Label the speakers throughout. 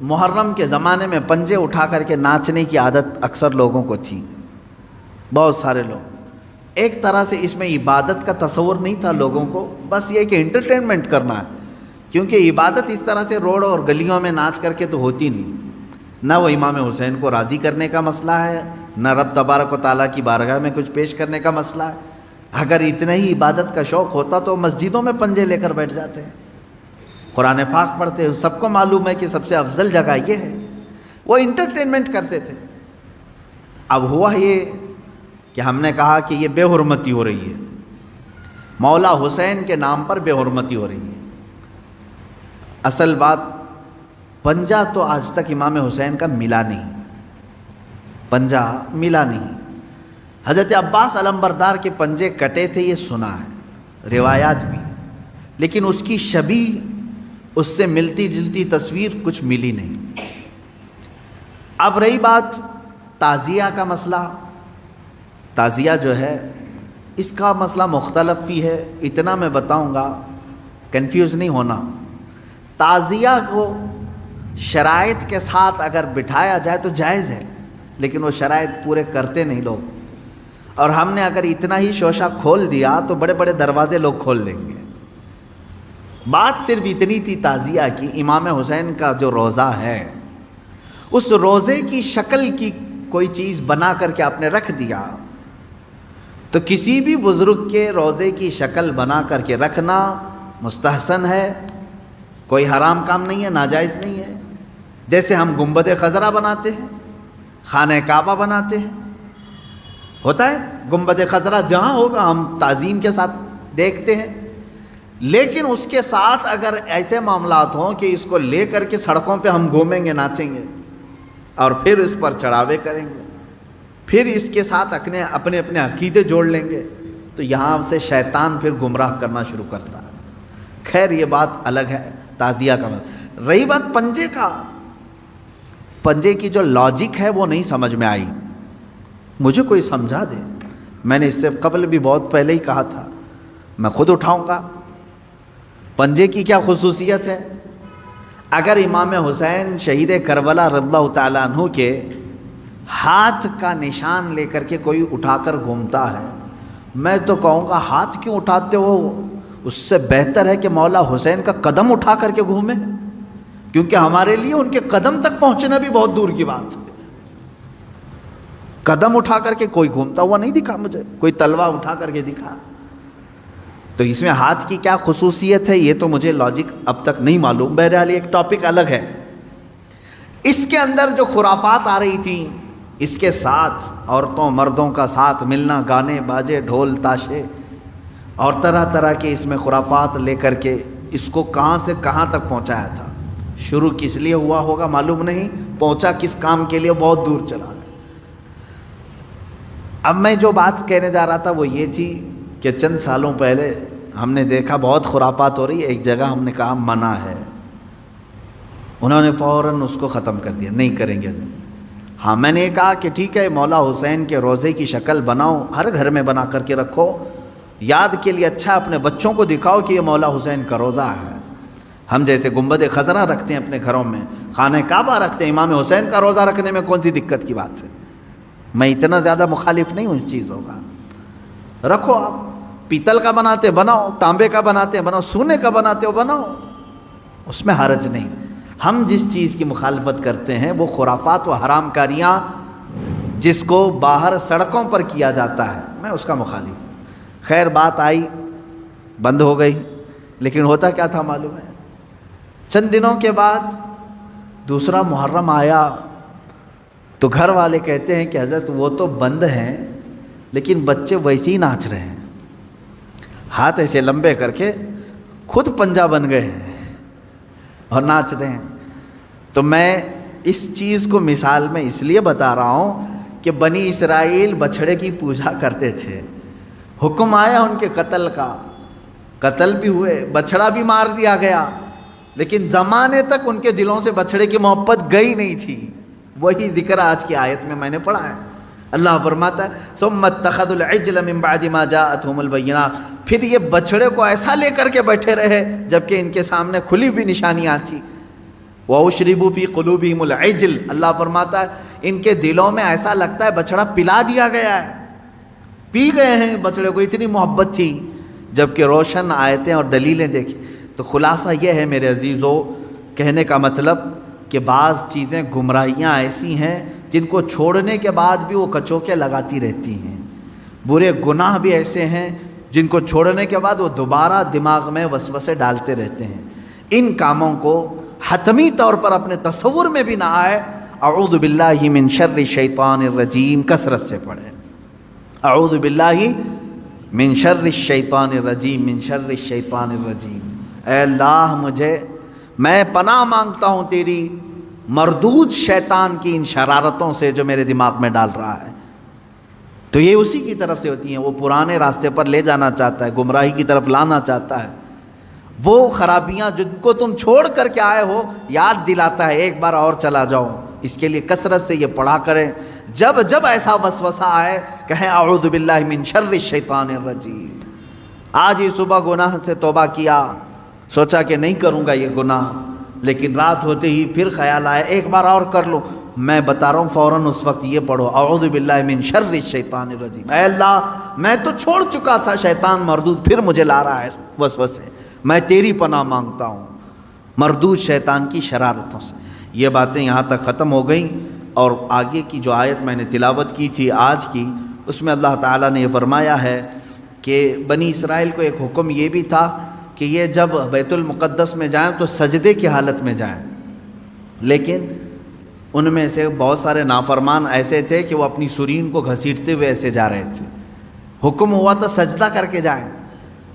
Speaker 1: محرم کے زمانے میں پنجے اٹھا کر کے ناچنے کی عادت اکثر لوگوں کو تھی، بہت سارے لوگ۔ ایک طرح سے اس میں عبادت کا تصور نہیں تھا لوگوں کو، بس یہ کہ انٹرٹینمنٹ کرنا ہے، کیونکہ عبادت اس طرح سے روڈ اور گلیوں میں ناچ کر کے تو ہوتی نہیں، نہ وہ امام حسین کو راضی کرنے کا مسئلہ ہے، نہ رب تبارک و تعالیٰ کی بارگاہ میں کچھ پیش کرنے کا مسئلہ ہے۔ اگر اتنا ہی عبادت کا شوق ہوتا تو مسجدوں میں پنجے لے کر بیٹھ جاتے ہیں، قرآن پاک پڑھتے ہیں، سب کو معلوم ہے کہ سب سے افضل جگہ یہ ہے۔ وہ انٹرٹینمنٹ کرتے تھے۔ اب ہوا یہ کہ ہم نے کہا کہ یہ بے حرمتی ہو رہی ہے، مولا حسین کے نام پر بے حرمتی ہو رہی ہے۔ اصل بات، پنجہ تو آج تک امام حسین کا ملا نہیں، پنجہ ملا نہیں۔ حضرت عباس علمبردار کے پنجے کٹے تھے، یہ سنا ہے، روایات بھی، لیکن اس کی شبیہ، اس سے ملتی جلتی تصویر کچھ ملی نہیں۔ اب رہی بات تعزیہ کا مسئلہ، تعزیہ جو ہے اس کا مسئلہ مختلف بھی ہے، اتنا میں بتاؤں گا، کنفیوز نہیں ہونا۔ تعزیہ کو شرائط کے ساتھ اگر بٹھایا جائے تو جائز ہے، لیکن وہ شرائط پورے کرتے نہیں لوگ، اور ہم نے اگر اتنا ہی شوشہ کھول دیا تو بڑے بڑے دروازے لوگ کھول دیں گے۔ بات صرف اتنی تھی تعزیہ کی، امام حسین کا جو روضہ ہے اس روضے کی شکل کی کوئی چیز بنا کر کے آپ نے رکھ دیا، تو کسی بھی بزرگ کے روضے کی شکل بنا کر کے رکھنا مستحسن ہے، کوئی حرام کام نہیں ہے، ناجائز نہیں ہے۔ جیسے ہم گنبد خضرا بناتے ہیں، خانہ کعبہ بناتے ہیں، ہوتا ہے گنبد خضرا جہاں ہوگا ہم تعظیم کے ساتھ دیکھتے ہیں، لیکن اس کے ساتھ اگر ایسے معاملات ہوں کہ اس کو لے کر کے سڑکوں پہ ہم گھومیں گے، ناچیں گے، اور پھر اس پر چڑھاوے کریں گے، پھر اس کے ساتھ اپنے اپنے عقیدے جوڑ لیں گے، تو یہاں سے شیطان پھر گمراہ کرنا شروع کرتا ہے۔ خیر یہ بات الگ ہے، تعزیہ کا مطلب۔ رہی بات پنجے کا، پنجے کی جو لاجک ہے وہ نہیں سمجھ میں آئی، مجھے کوئی سمجھا دے۔ میں نے اس سے قبل بھی بہت پہلے ہی کہا تھا، میں خود اٹھاؤں گا۔ پنجے کی کیا خصوصیت ہے؟ اگر امام حسین شہید کربلا رضی اللہ تعالیٰ عنہ کے ہاتھ کا نشان لے کر کے کوئی اٹھا کر گھومتا ہے، میں تو کہوں گا ہاتھ کیوں اٹھاتے ہو؟ اس سے بہتر ہے کہ مولا حسین کا قدم اٹھا کر کے گھومیں، کیونکہ ہمارے لیے ان کے قدم تک پہنچنا بھی بہت دور کی بات ہے۔ قدم اٹھا کر کے کوئی گھومتا ہوا نہیں دکھا مجھے، کوئی تلوار اٹھا کر کے دکھا۔ تو اس میں ہاتھ کی کیا خصوصیت ہے یہ تو مجھے لاجک اب تک نہیں معلوم، بہرحال ایک ٹاپک الگ ہے۔ اس کے اندر جو خرافات آ رہی تھیں، اس کے ساتھ عورتوں مردوں کا ساتھ ملنا، گانے باجے ڈھول تاشے اور طرح طرح کے اس میں خرافات لے کر کے اس کو کہاں سے کہاں تک پہنچایا تھا۔ شروع کس لیے ہوا ہوگا معلوم نہیں، پہنچا کس کام کے لیے بہت دور چلا گیا۔ اب میں جو بات کہنے جا رہا تھا وہ یہ تھی کہ چند سالوں پہلے ہم نے دیکھا بہت خرافات ہو رہی ہے، ایک جگہ ہم نے کہا منع ہے، انہوں نے فوراً اس کو ختم کر دیا، نہیں کریں گے۔ ہاں میں نے کہا کہ ٹھیک ہے، مولا حسین کے روضے کی شکل بناؤ، ہر گھر میں بنا کر کے رکھو، یاد کے لیے اچھا اپنے بچوں کو دکھاؤ کہ یہ مولا حسین کا روضہ ہے۔ ہم جیسے گنبد خضرا رکھتے ہیں اپنے گھروں میں، خانہ کعبہ رکھتے ہیں، امام حسین کا روضہ رکھنے میں کون سی دقت کی بات ہے؟ میں اتنا زیادہ مخالف نہیں ہوں اس چیزوں کا۔ رکھو، آپ پیتل کا بناتے بناؤ، تانبے کا بناتے بناؤ، سونے کا بناتے ہو بناؤ، اس میں حرج نہیں۔ ہم جس چیز کی مخالفت کرتے ہیں وہ خرافات و حرام کاریاں جس کو باہر سڑکوں پر کیا جاتا ہے، میں اس کا مخالف ہوں۔ خیر بات آئی، بند ہو گئی، لیکن ہوتا کیا تھا معلوم ہے؟ چند دنوں کے بعد دوسرا محرم آیا تو گھر والے کہتے ہیں کہ حضرت وہ تو بند ہیں لیکن بچے ویسے ہی ناچ رہے ہیں، ہاتھ ایسے لمبے کر کے خود پنجہ بن گئے ہیں اور ناچ رہے ہیں۔ تو میں اس چیز کو مثال میں اس لیے بتا رہا ہوں کہ بنی اسرائیل بچھڑے کی پوجا کرتے تھے، حکم آیا ان کے قتل کا، قتل بھی ہوئے، بچھڑا بھی مار دیا گیا، لیکن زمانے تک ان کے دلوں سے بچھڑے کی محبت گئی نہیں تھی۔ وہی ذکر آج کی آیت میں میں نے پڑھا ہے، اللہ فرماتا ہے ثم اتخذوا العجل من بعد ما جاءتهم البینات، پھر یہ بچھڑے کو ایسا لے کر کے بیٹھے رہے جبکہ ان کے سامنے کھلی ہوئی نشانیاں تھیں۔ وَأُشْرِبُوا فِي قُلُوبِهِمُ الْعِجْلَ، اللہ فرماتا ہے ان کے دلوں میں ایسا لگتا ہے بچڑا پلا دیا گیا ہے، پی گئے ہیں بچڑے کو، اتنی محبت تھی، جبکہ روشن آیتیں اور دلیلیں دیکھی۔ تو خلاصہ یہ ہے میرے عزیزو، کہنے کا مطلب کہ بعض چیزیں گمراہیاں ایسی ہیں جن کو چھوڑنے کے بعد بھی وہ کچوکے لگاتی رہتی ہیں، برے گناہ بھی ایسے ہیں جن کو چھوڑنے کے بعد وہ دوبارہ دماغ میں وسوسے ڈالتے رہتے ہیں۔ ان کاموں کو حتمی طور پر اپنے تصور میں بھی نہ آئے۔ اعوذ باللہ من شر الشیطان الرجیم کثرت سے پڑھیں، اعوذ باللہ من شر الشیطان الرجیم، من شر الشیطان الرجیم۔ اے اللہ میں پناہ مانگتا ہوں تیری مردود شیطان کی ان شرارتوں سے جو میرے دماغ میں ڈال رہا ہے۔ تو یہ اسی کی طرف سے ہوتی ہیں، وہ پرانے راستے پر لے جانا چاہتا ہے، گمراہی کی طرف لانا چاہتا ہے، وہ خرابیاں جن کو تم چھوڑ کر کے آئے ہو یاد دلاتا ہے ایک بار اور چلا جاؤ۔ اس کے لیے کثرت سے یہ پڑھا کریں، جب جب ایسا وسوسہ آئے کہیں اعوذ باللہ من شر الشیطان الرجیم۔ آج ہی صبح گناہ سے توبہ کیا، سوچا کہ نہیں کروں گا یہ گناہ، لیکن رات ہوتے ہی پھر خیال آیا ایک بار اور کر لو، میں بتا رہا ہوں فوراً اس وقت یہ پڑھو اعوذ باللہ من شر الشیطان الرجیم۔ اے اللہ میں تو چھوڑ چکا تھا شیطان مردود، پھر مجھے لا رہا ہے وسوسے، میں تیری پناہ مانگتا ہوں مردود شیطان کی شرارتوں سے۔ یہ باتیں یہاں تک ختم ہو گئیں، اور آگے کی جو آیت میں نے تلاوت کی تھی آج کی، اس میں اللہ تعالیٰ نے یہ فرمایا ہے کہ بنی اسرائیل کو ایک حکم یہ بھی تھا کہ یہ جب بیت المقدس میں جائیں تو سجدے کی حالت میں جائیں، لیکن ان میں سے بہت سارے نافرمان ایسے تھے کہ وہ اپنی سرین کو گھسیٹتے ہوئے ایسے جا رہے تھے۔ حکم ہوا تو سجدہ کر کے جائیں،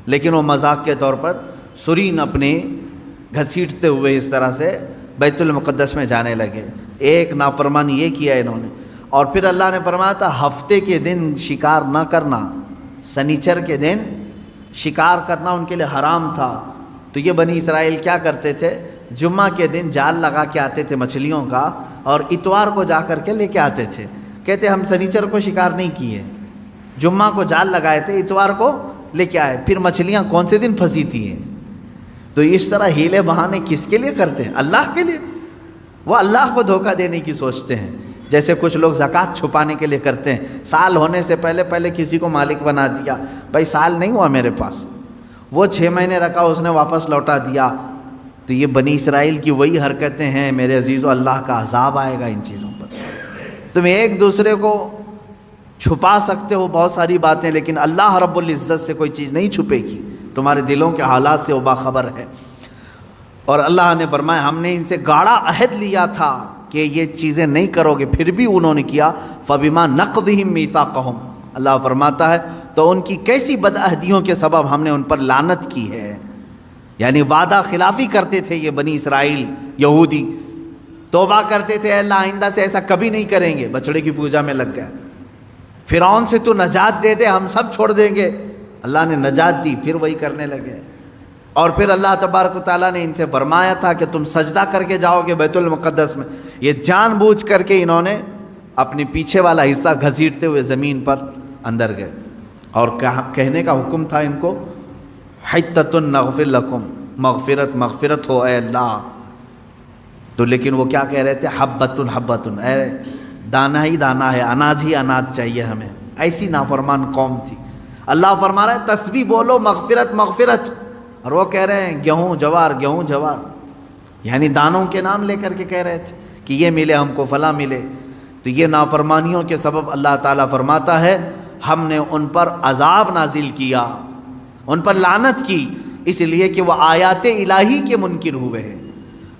Speaker 1: لیکن وہ مذاق کے طور پر سرین اپنے گھسیٹتے ہوئے اس طرح سے بیت المقدس میں جانے لگے۔ ایک نافرمان یہ کیا انہوں نے، اور پھر اللہ نے فرمایا تھا ہفتے کے دن شکار نہ کرنا، سنیچر کے دن شکار کرنا ان کے لیے حرام تھا۔ تو یہ بنی اسرائیل کیا کرتے تھے، جمعہ کے دن جال لگا کے آتے تھے مچھلیوں کا، اور اتوار کو جا کر کے لے کے آتے تھے، کہتے ہم سنیچر کو شکار نہیں کیے، جمعہ کو جال لگائے تھے، اتوار کو لے کے آئے، پھر مچھلیاں کون سے دن پھنسی تھی ہیں۔ تو اس طرح ہیلے بہانے کس کے لیے کرتے ہیں؟ اللہ کے لیے۔ وہ اللہ کو دھوکہ دینے کی سوچتے ہیں، جیسے کچھ لوگ زکوٰۃ چھپانے کے لیے کرتے ہیں، سال ہونے سے پہلے کسی کو مالک بنا دیا، بھائی سال نہیں ہوا میرے پاس، وہ 6 مہینے رکھا اس نے واپس لوٹا دیا۔ تو یہ بنی اسرائیل کی وہی حرکتیں ہیں میرے عزیزو، اللہ کا عذاب آئے گا ان چیزوں پر۔ تم ایک دوسرے کو چھپا سکتے ہو بہت ساری باتیں، لیکن اللہ رب العزت سے کوئی چیز نہیں چھپے گی، تمہارے دلوں کے حالات سے وہ باخبر ہے۔ اور اللہ نے فرمایا ہم نے ان سے گاڑا عہد لیا تھا کہ یہ چیزیں نہیں کرو گے، پھر بھی انہوں نے کیا۔ فَبِمَا نَقْضِهِمْ مِيثَاقَهُمْ، اللہ فرماتا ہے تو ان کی کیسی بدعہدیوں کے سبب ہم نے ان پر لعنت کی ہے۔ یعنی وعدہ خلافی کرتے تھے یہ بنی اسرائیل یہودی، توبہ کرتے تھے اللہ آئندہ سے ایسا کبھی نہیں کریں گے، بچڑے کی پوجا میں لگ گئے، فرعون سے تو نجات دے دے ہم سب چھوڑ دیں گے، اللہ نے نجات دی، پھر وہی کرنے لگے۔ اور پھر اللہ تبارک و تعالیٰ نے ان سے فرمایا تھا کہ تم سجدہ کر کے جاؤ گے بیت المقدس میں، یہ جان بوجھ کر کے انہوں نے اپنے پیچھے والا حصہ گھسیٹتے ہوئے زمین پر اندر گئے، اور کہنے کا حکم تھا ان کو حتۃ نغفر لکم، مغفرت ہو اے اللہ۔ تو لیکن وہ کیا کہہ رہے تھے، حبۃ، اے دانہ ہی دانہ ہے، اناج ہی اناج چاہیے ہمیں، ایسی نافرمان قوم تھی۔ اللہ فرما رہا ہے تسبیح بولو مغفرت، اور وہ کہہ رہے ہیں گیہوں جوار، یعنی دانوں کے نام لے کر کے کہہ رہے تھے کہ یہ ملے ہم کو، فلاں ملے۔ تو یہ نافرمانیوں کے سبب اللہ تعالیٰ فرماتا ہے ہم نے ان پر عذاب نازل کیا، ان پر لعنت کی، اس لیے کہ وہ آیات الہی کے منکر ہوئے ہیں،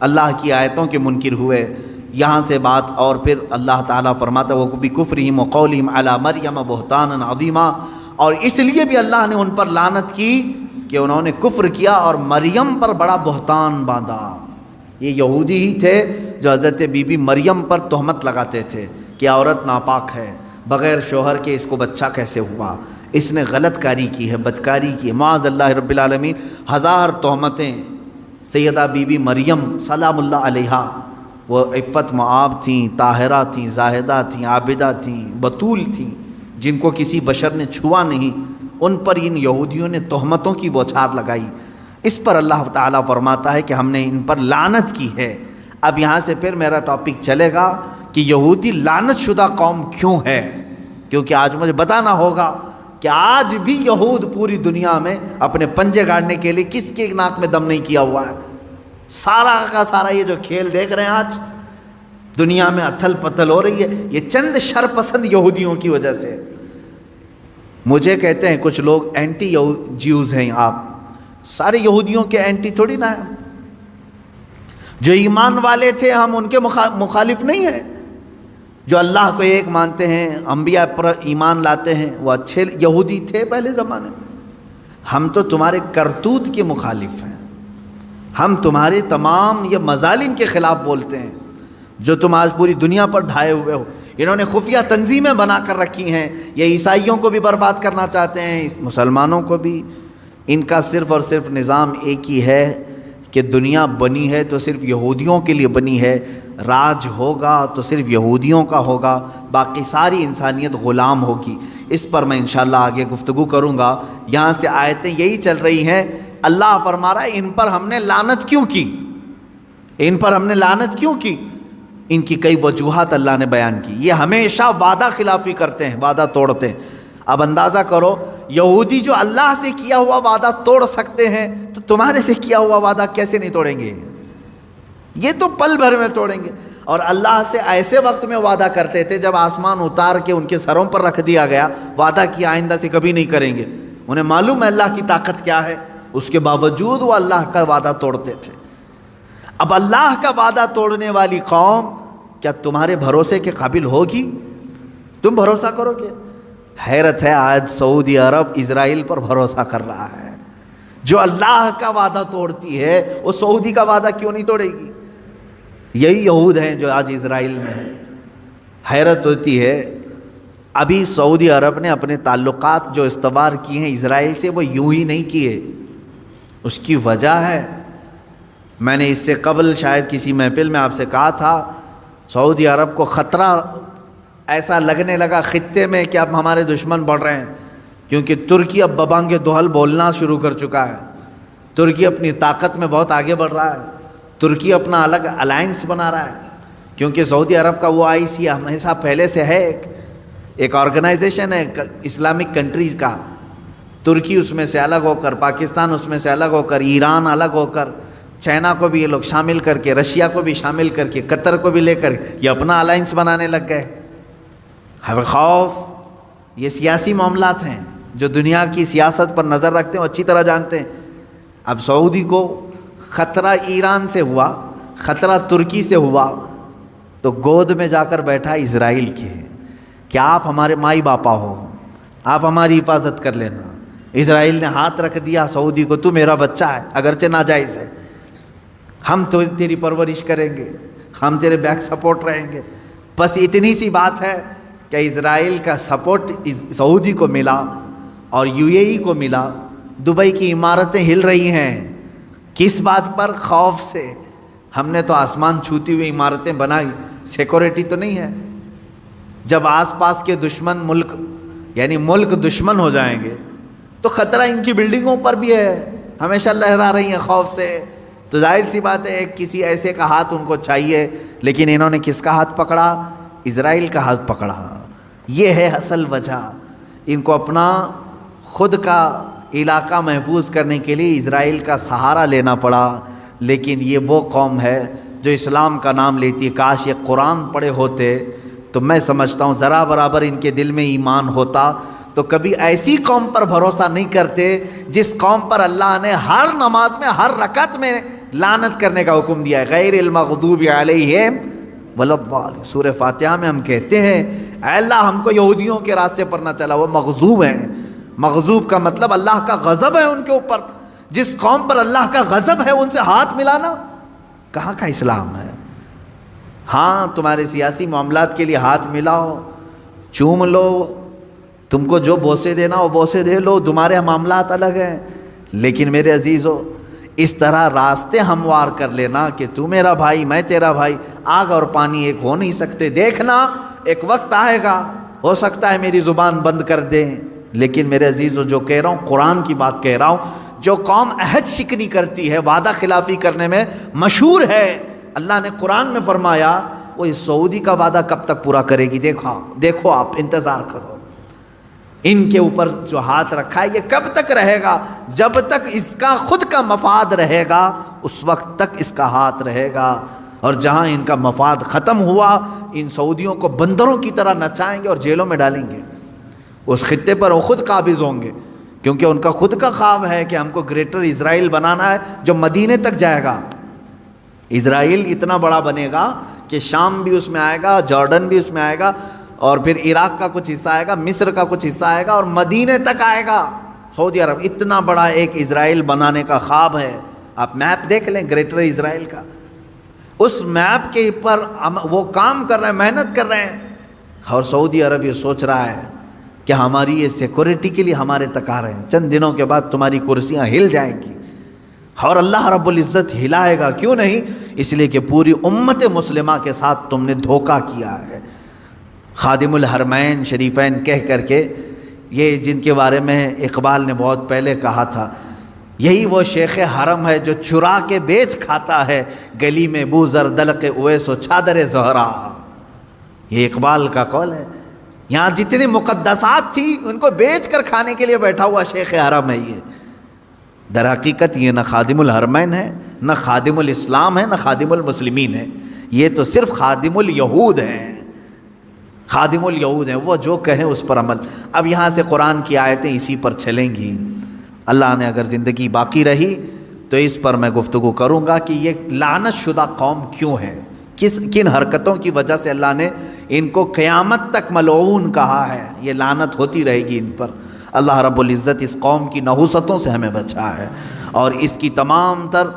Speaker 1: اللہ کی آیتوں کے منکر ہوئے۔ یہاں سے بات، اور پھر اللہ تعالیٰ فرماتا ہے وَبِكُفْرِهِمْ وَقَوْلِهِمْ عَلَى مَرْيَمَ بُهْتَانًا عَظِيمًا، اور اس لیے بھی اللہ نے ان پر لعنت کی کہ انہوں نے کفر کیا اور مریم پر بڑا بہتان باندھا۔ یہ یہودی ہی تھے جو حضرت بی بی مریم پر تہمت لگاتے تھے کہ عورت ناپاک ہے، بغیر شوہر کے اس کو بچہ کیسے ہوا، اس نے غلط کاری کی ہے، بدکاری کی ہے، معاذ اللہ رب العالمین، 1000 تہمتیں۔ سیدہ بی بی مریم سلام اللہ علیہا، وہ عفت معاب تھیں، طاہرہ تھیں، زاہدہ تھیں، عابدہ تھیں، بطول تھیں، جن کو کسی بشر نے چھوا نہیں، ان پر ان یہودیوں نے تہمتوں کی بوچھار لگائی۔ اس پر اللہ تعالیٰ فرماتا ہے کہ ہم نے ان پر لعنت کی ہے۔ اب یہاں سے پھر میرا ٹاپک چلے گا کہ یہودی لعنت شدہ قوم کیوں ہے، کیونکہ آج مجھے بتانا ہوگا کہ آج بھی یہود پوری دنیا میں اپنے پنجے گاڑنے کے لیے کس کے ناک میں دم نہیں کیا ہوا ہے۔ سارا کا سارا یہ جو کھیل دیکھ رہے ہیں آج دنیا میں اتھل پتھل ہو رہی ہے، یہ چند شرپسند یہودیوں کی وجہ سے۔ مجھے کہتے ہیں کچھ لوگ اینٹی جیوز ہیں، آپ سارے یہودیوں کے اینٹی تھوڑی نہ ہیں، جو ایمان والے تھے ہم ان کے مخالف نہیں ہیں، جو اللہ کو ایک مانتے ہیں، انبیاء پر ایمان لاتے ہیں، وہ اچھے یہودی تھے پہلے زمانے میں۔ ہم تو تمہارے کرتوت کے مخالف ہیں، ہم تمہارے تمام یہ مظالم کے خلاف بولتے ہیں جو تم آج پوری دنیا پر ڈھائے ہوئے ہو۔ انہوں نے خفیہ تنظیمیں بنا کر رکھی ہیں، یہ عیسائیوں کو بھی برباد کرنا چاہتے ہیں، مسلمانوں کو بھی۔ ان کا صرف اور صرف نظام ایک ہی ہے کہ دنیا بنی ہے تو صرف یہودیوں کے لیے بنی ہے، راج ہوگا تو صرف یہودیوں کا ہوگا، باقی ساری انسانیت غلام ہوگی۔ اس پر میں انشاءاللہ آگے گفتگو کروں گا۔ یہاں سے آیتیں یہی چل رہی ہیں، اللہ فرما رہا ہے ان پر ہم نے لعنت کیوں کی، ان پر ہم نے لعنت کیوں کی۔ ان کی کئی وجوہات اللہ نے بیان کی۔ یہ ہمیشہ وعدہ خلافی کرتے ہیں، وعدہ توڑتے ہیں۔ اب اندازہ کرو یہودی جو اللہ سے کیا ہوا وعدہ توڑ سکتے ہیں تو تمہارے سے کیا ہوا وعدہ کیسے نہیں توڑیں گے؟ یہ تو پل بھر میں توڑیں گے۔ اور اللہ سے ایسے وقت میں وعدہ کرتے تھے جب آسمان اتار کے ان کے سروں پر رکھ دیا گیا، وعدہ کیا آئندہ سے کبھی نہیں کریں گے۔ انہیں معلوم ہے اللہ کی طاقت کیا ہے، اس کے باوجود وہ اللہ کا وعدہ توڑتے تھے۔ اب اللہ کا وعدہ توڑنے والی قوم کیا تمہارے بھروسے کے قابل ہوگی؟ تم بھروسہ کرو گے؟ حیرت ہے، آج سعودی عرب اسرائیل پر بھروسہ کر رہا ہے۔ جو اللہ کا وعدہ توڑتی ہے وہ سعودی کا وعدہ کیوں نہیں توڑے گی؟ یہی یہود ہیں جو آج اسرائیل میں ہیں۔ حیرت ہوتی ہے، ابھی سعودی عرب نے اپنے تعلقات جو استوار کیے ہیں اسرائیل سے وہ یوں ہی نہیں کیے، اس کی وجہ ہے، میں نے اس سے قبل شاید کسی محفل میں آپ سے کہا تھا، سعودی عرب کو خطرہ ایسا لگنے لگا خطے میں کہ اب ہمارے دشمن بڑھ رہے ہیں، کیونکہ ترکی اب ببانگ دہل بولنا شروع کر چکا ہے۔ ترکی اپنی طاقت میں بہت آگے بڑھ رہا ہے، ترکی اپنا الگ الائنس بنا رہا ہے، کیونکہ سعودی عرب کا وہ IC ہمیشہ پہلے سے ہے، ایک آرگنائزیشن ہے اسلامک کنٹریز کا۔ ترکی اس میں سے الگ ہو کر، پاکستان اس میں سے الگ ہو کر، ایران الگ ہو کر، چائنا کو بھی یہ لوگ شامل کر کے، رشیا کو بھی شامل کر کے، قطر کو بھی لے کر یہ اپنا الائنس بنانے لگ گئے۔ خوف، یہ سیاسی معاملات ہیں جو دنیا کی سیاست پر نظر رکھتے ہیں، وہ اچھی طرح جانتے ہیں۔ اب سعودی کو خطرہ ایران سے ہوا، خطرہ ترکی سے ہوا، تو گود میں جا کر بیٹھا اسرائیل کے، کہ آپ ہمارے مائی باپا ہو، آپ ہماری حفاظت کر لینا۔ اسرائیل نے ہاتھ رکھ دیا سعودی کو، تو میرا بچہ ہے اگرچہ ناجائز ہے، ہم تو تیری پرورش کریں گے، ہم تیرے بیک سپورٹ رہیں گے۔ بس اتنی سی بات ہے کہ اسرائیل کا سپورٹ سعودی کو ملا اور UAE کو ملا۔ دبئی کی عمارتیں ہل رہی ہیں، کس بات پر؟ خوف سے۔ ہم نے تو آسمان چھوتی ہوئی عمارتیں بنائی، سیکورٹی تو نہیں ہے۔ جب آس پاس کے دشمن ملک، یعنی ملک دشمن ہو جائیں گے تو خطرہ ان کی بلڈنگوں پر بھی ہے، ہمیشہ لہرا رہی ہیں خوف سے۔ تو ظاہر سی بات ہے کسی ایسے کا ہاتھ ان کو چاہیے، لیکن انہوں نے کس کا ہاتھ پکڑا؟ اسرائیل کا ہاتھ پکڑا۔ یہ ہے اصل وجہ، ان کو اپنا خود کا علاقہ محفوظ کرنے کے لیے اسرائیل کا سہارا لینا پڑا۔ لیکن یہ وہ قوم ہے جو اسلام کا نام لیتی ہے۔ کاش یہ قرآن پڑھے ہوتے تو میں سمجھتا ہوں ذرا برابر ان کے دل میں ایمان ہوتا تو کبھی ایسی قوم پر بھروسہ نہیں کرتے جس قوم پر اللہ نے ہر نماز میں، ہر رکعت میں لعنت کرنے کا حکم دیا ہے، غیر المغضوب علیہم ولا الضالین۔ سورہ فاتحہ میں ہم کہتے ہیں اے اللہ ہم کو یہودیوں کے راستے پر نہ چلا، وہ مغضوب ہیں۔ مغضوب کا مطلب اللہ کا غضب ہے ان کے اوپر۔ جس قوم پر اللہ کا غضب ہے ان سے ہاتھ ملانا کہاں کا اسلام ہے؟ ہاں تمہارے سیاسی معاملات کے لیے ہاتھ ملاؤ، چوم لو، تم کو جو بوسے دینا وہ بوسے دے لو، تمہارے معاملات الگ ہیں۔ لیکن میرے عزیزو اس طرح راستے ہموار کر لینا کہ تو میرا بھائی میں تیرا بھائی، آگ اور پانی ایک ہو نہیں سکتے۔ دیکھنا ایک وقت آئے گا، ہو سکتا ہے میری زبان بند کر دیں، لیکن میرے عزیزو جو کہہ رہا ہوں قرآن کی بات کہہ رہا ہوں۔ جو قوم عہد شکنی کرتی ہے، وعدہ خلافی کرنے میں مشہور ہے، اللہ نے قرآن میں فرمایا وہ اس سعودی کا وعدہ کب تک پورا کرے گی، دیکھو آپ انتظار کرو، ان کے اوپر جو ہاتھ رکھا ہے یہ کب تک رہے گا، جب تک اس کا خود کا مفاد رہے گا اس وقت تک اس کا ہاتھ رہے گا، اور جہاں ان کا مفاد ختم ہوا ان سعودیوں کو بندروں کی طرح نچائیں گے اور جیلوں میں ڈالیں گے، اس خطے پر وہ خود قابض ہوں گے، کیونکہ ان کا خود کا خواب ہے کہ ہم کو گریٹر اسرائیل بنانا ہے جو مدینے تک جائے گا۔ اسرائیل اتنا بڑا بنے گا کہ شام بھی اس میں آئے گا، جارڈن بھی اس میں آئے گا، اور پھر عراق کا کچھ حصہ آئے گا، مصر کا کچھ حصہ آئے گا، اور مدینے تک آئے گا۔ سعودی عرب اتنا بڑا ایک اسرائیل بنانے کا خواب ہے، آپ میپ دیکھ لیں گریٹر اسرائیل کا، اس میپ کے اوپر وہ کام کر رہے ہیں، محنت کر رہے ہیں، اور سعودی عرب یہ سوچ رہا ہے کہ ہماری یہ سیکورٹی کے لیے ہمارے تک آ رہے ہیں، چند دنوں کے بعد تمہاری کرسیاں ہل جائیں گی، اور اللہ رب العزت ہلائے گا، کیوں نہیں؟ اس لیے کہ پوری امت مسلمہ کے ساتھ تم نے دھوکہ کیا ہے۔ خادم الحرمین شریفین کہہ کر کے، یہ جن کے بارے میں اقبال نے بہت پہلے کہا تھا، یہی وہ شیخ حرم ہے جو چرا کے بیچ کھاتا ہے، گلی میں بو زر دلق اویس و چادر زہرا۔ یہ اقبال کا قول ہے، یہاں جتنی مقدسات تھی ان کو بیچ کر کھانے کے لیے بیٹھا ہوا شیخ حرم ہے۔ یہ در حقیقت یہ نہ خادم الحرمین ہے، نہ خادم الاسلام ہے، نہ خادم المسلمین ہے، یہ تو صرف خادم الیہود ہیں، خادم الیہود ہیں، وہ جو کہیں اس پر عمل۔ اب یہاں سے قرآن کی آیتیں اسی پر چلیں گی، اللہ نے اگر زندگی باقی رہی تو اس پر میں گفتگو کروں گا کہ یہ لعنت شدہ قوم کیوں ہے، کن حرکتوں کی وجہ سے اللہ نے ان کو قیامت تک ملعون کہا ہے، یہ لعنت ہوتی رہے گی ان پر۔ اللہ رب العزت اس قوم کی نحوستوں سے ہمیں بچا ہے، اور اس کی تمام تر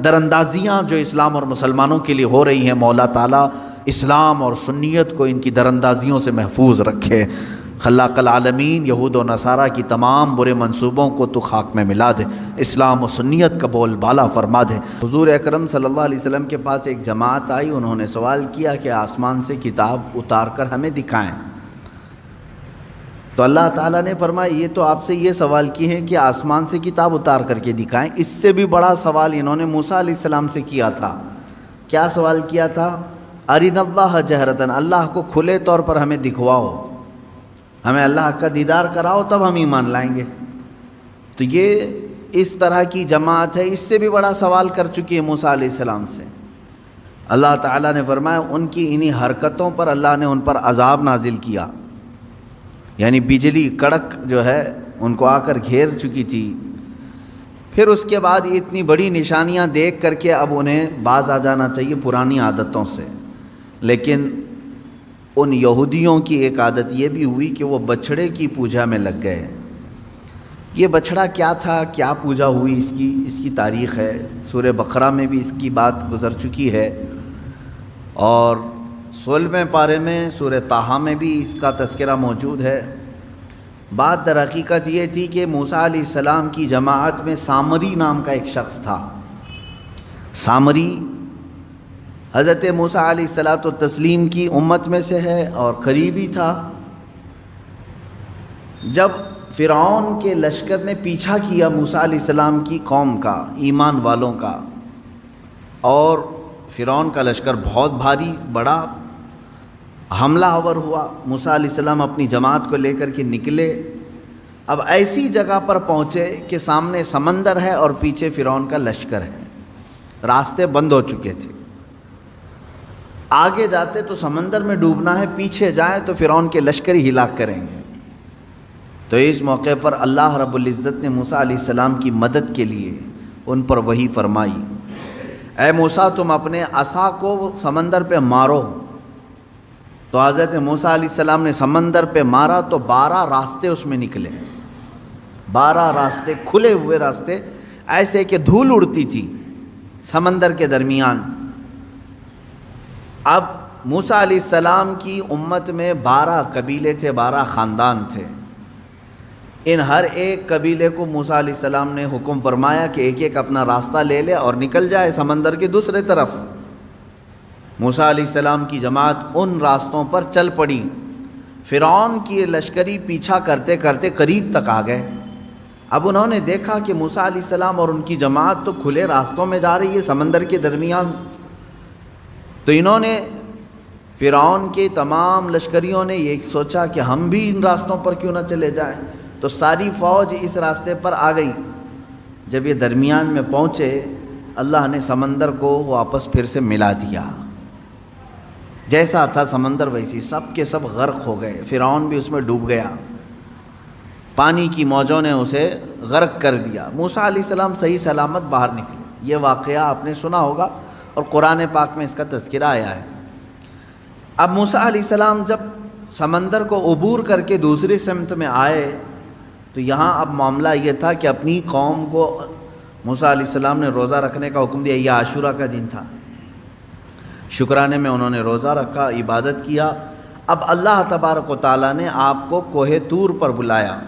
Speaker 1: دراندازیاں جو اسلام اور مسلمانوں کے لیے ہو رہی ہیں، مولا تعالیٰ اسلام اور سنیت کو ان کی دراندازیوں سے محفوظ رکھے۔ خلاق العالمین یہود و نصارہ کی تمام برے منصوبوں کو تو خاک میں ملا دے، اسلام و سنیت کا بول بالا فرما دے۔ حضور اکرم صلی اللہ علیہ وسلم کے پاس ایک جماعت آئی، انہوں نے سوال کیا کہ آسمان سے کتاب اتار کر ہمیں دکھائیں، تو اللہ تعالیٰ نے فرمایا یہ تو آپ سے یہ سوال کی ہے کہ آسمان سے کتاب اتار کر کے دکھائیں، اس سے بھی بڑا سوال انہوں نے موسیٰ علیہ السلام سے کیا تھا۔ کیا سوال کیا تھا؟ ارنا اللہ جہرتاً، اللہ کو کھلے طور پر ہمیں دکھواؤ، ہمیں اللہ کا دیدار کراؤ تب ہم ایمان لائیں گے۔ تو یہ اس طرح کی جماعت ہے، اس سے بھی بڑا سوال کر چکی ہے موسیٰ علیہ السلام سے۔ اللہ تعالیٰ نے فرمایا ان کی انہی حرکتوں پر اللہ نے ان پر عذاب نازل کیا، یعنی بجلی کڑک جو ہے ان کو آ کر گھیر چکی تھی۔ پھر اس کے بعد اتنی بڑی نشانیاں دیکھ کر کے اب انہیں باز آ جانا چاہیے پرانی عادتوں سے، لیکن ان یہودیوں کی ایک عادت یہ بھی ہوئی کہ وہ بچھڑے کی پوجا میں لگ گئے۔ یہ بچھڑا کیا تھا، کیا پوجا ہوئی، اس کی تاریخ ہے، سورہ بقرہ میں بھی اس کی بات گزر چکی ہے، اور 16ویں پارے میں سورہ طٰہٰ میں بھی اس کا تذکرہ موجود ہے۔ بات در حقیقت یہ تھی کہ موسیٰ علیہ السلام کی جماعت میں سامری نام کا ایک شخص تھا۔ سامری حضرت موسیٰ علیہ السلام کی امت میں سے ہے اور قریبی تھا۔ جب فرعون کے لشکر نے پیچھا کیا موسیٰ علیہ السلام کی قوم کا، ایمان والوں کا، اور فرعون کا لشکر بہت بھاری بڑا حملہ آور ہوا، موسیٰ علیہ السلام اپنی جماعت کو لے کر کے نکلے۔ اب ایسی جگہ پر پہنچے کہ سامنے سمندر ہے اور پیچھے فرعون کا لشکر ہے، راستے بند ہو چکے تھے، آگے جاتے تو سمندر میں ڈوبنا ہے، پیچھے جائیں تو فرعون کے لشکر ہی ہلاک کریں گے۔ تو اس موقع پر اللہ رب العزت نے موسیٰ علیہ السلام کی مدد کے لیے ان پر وحی فرمائی، اے موسیٰ تم اپنے عصا کو سمندر پہ مارو۔ تو حضرت موسیٰ علیہ السلام نے سمندر پہ مارا تو 12 راستے اس میں نکلے، 12 راستے کھلے ہوئے راستے، ایسے کہ دھول اڑتی تھی سمندر کے درمیان۔ اب موسیٰ علیہ السلام کی امت میں 12 قبیلے تھے، 12 خاندان تھے، ان ہر ایک قبیلے کو موسیٰ علیہ السلام نے حکم فرمایا کہ ایک ایک اپنا راستہ لے لے اور نکل جائے سمندر کے دوسرے طرف۔ موسیٰ علیہ السلام کی جماعت ان راستوں پر چل پڑی، فرعون کی لشکری پیچھا کرتے کرتے قریب تک آ گئے۔ اب انہوں نے دیکھا کہ موسیٰ علیہ السلام اور ان کی جماعت تو کھلے راستوں میں جا رہی ہے، سمندر کے درمیان تو انہوں نے فرعون کے تمام لشکریوں نے یہ سوچا کہ ہم بھی ان راستوں پر کیوں نہ چلے جائیں، تو ساری فوج اس راستے پر آ گئی۔ جب یہ درمیان میں پہنچے، اللہ نے سمندر کو واپس پھر سے ملا دیا، جیسا تھا سمندر ویسی، سب کے سب غرق ہو گئے، فرعون بھی اس میں ڈوب گیا، پانی کی موجوں نے اسے غرق کر دیا۔ موسیٰ علیہ السلام صحیح سلامت باہر نکلے۔ یہ واقعہ آپ نے سنا ہوگا اور قرآن پاک میں اس کا تذکرہ آیا ہے۔ اب موسیٰ علیہ السلام جب سمندر کو عبور کر کے دوسری سمت میں آئے تو یہاں اب معاملہ یہ تھا کہ اپنی قوم کو موسیٰ علیہ السلام نے روزہ رکھنے کا حکم دیا۔ یہ عاشورہ کا دن تھا، شکرانے میں انہوں نے روزہ رکھا، عبادت کیا۔ اب اللہ تبارک و تعالیٰ نے آپ کو کوہ طور پر بلایا۔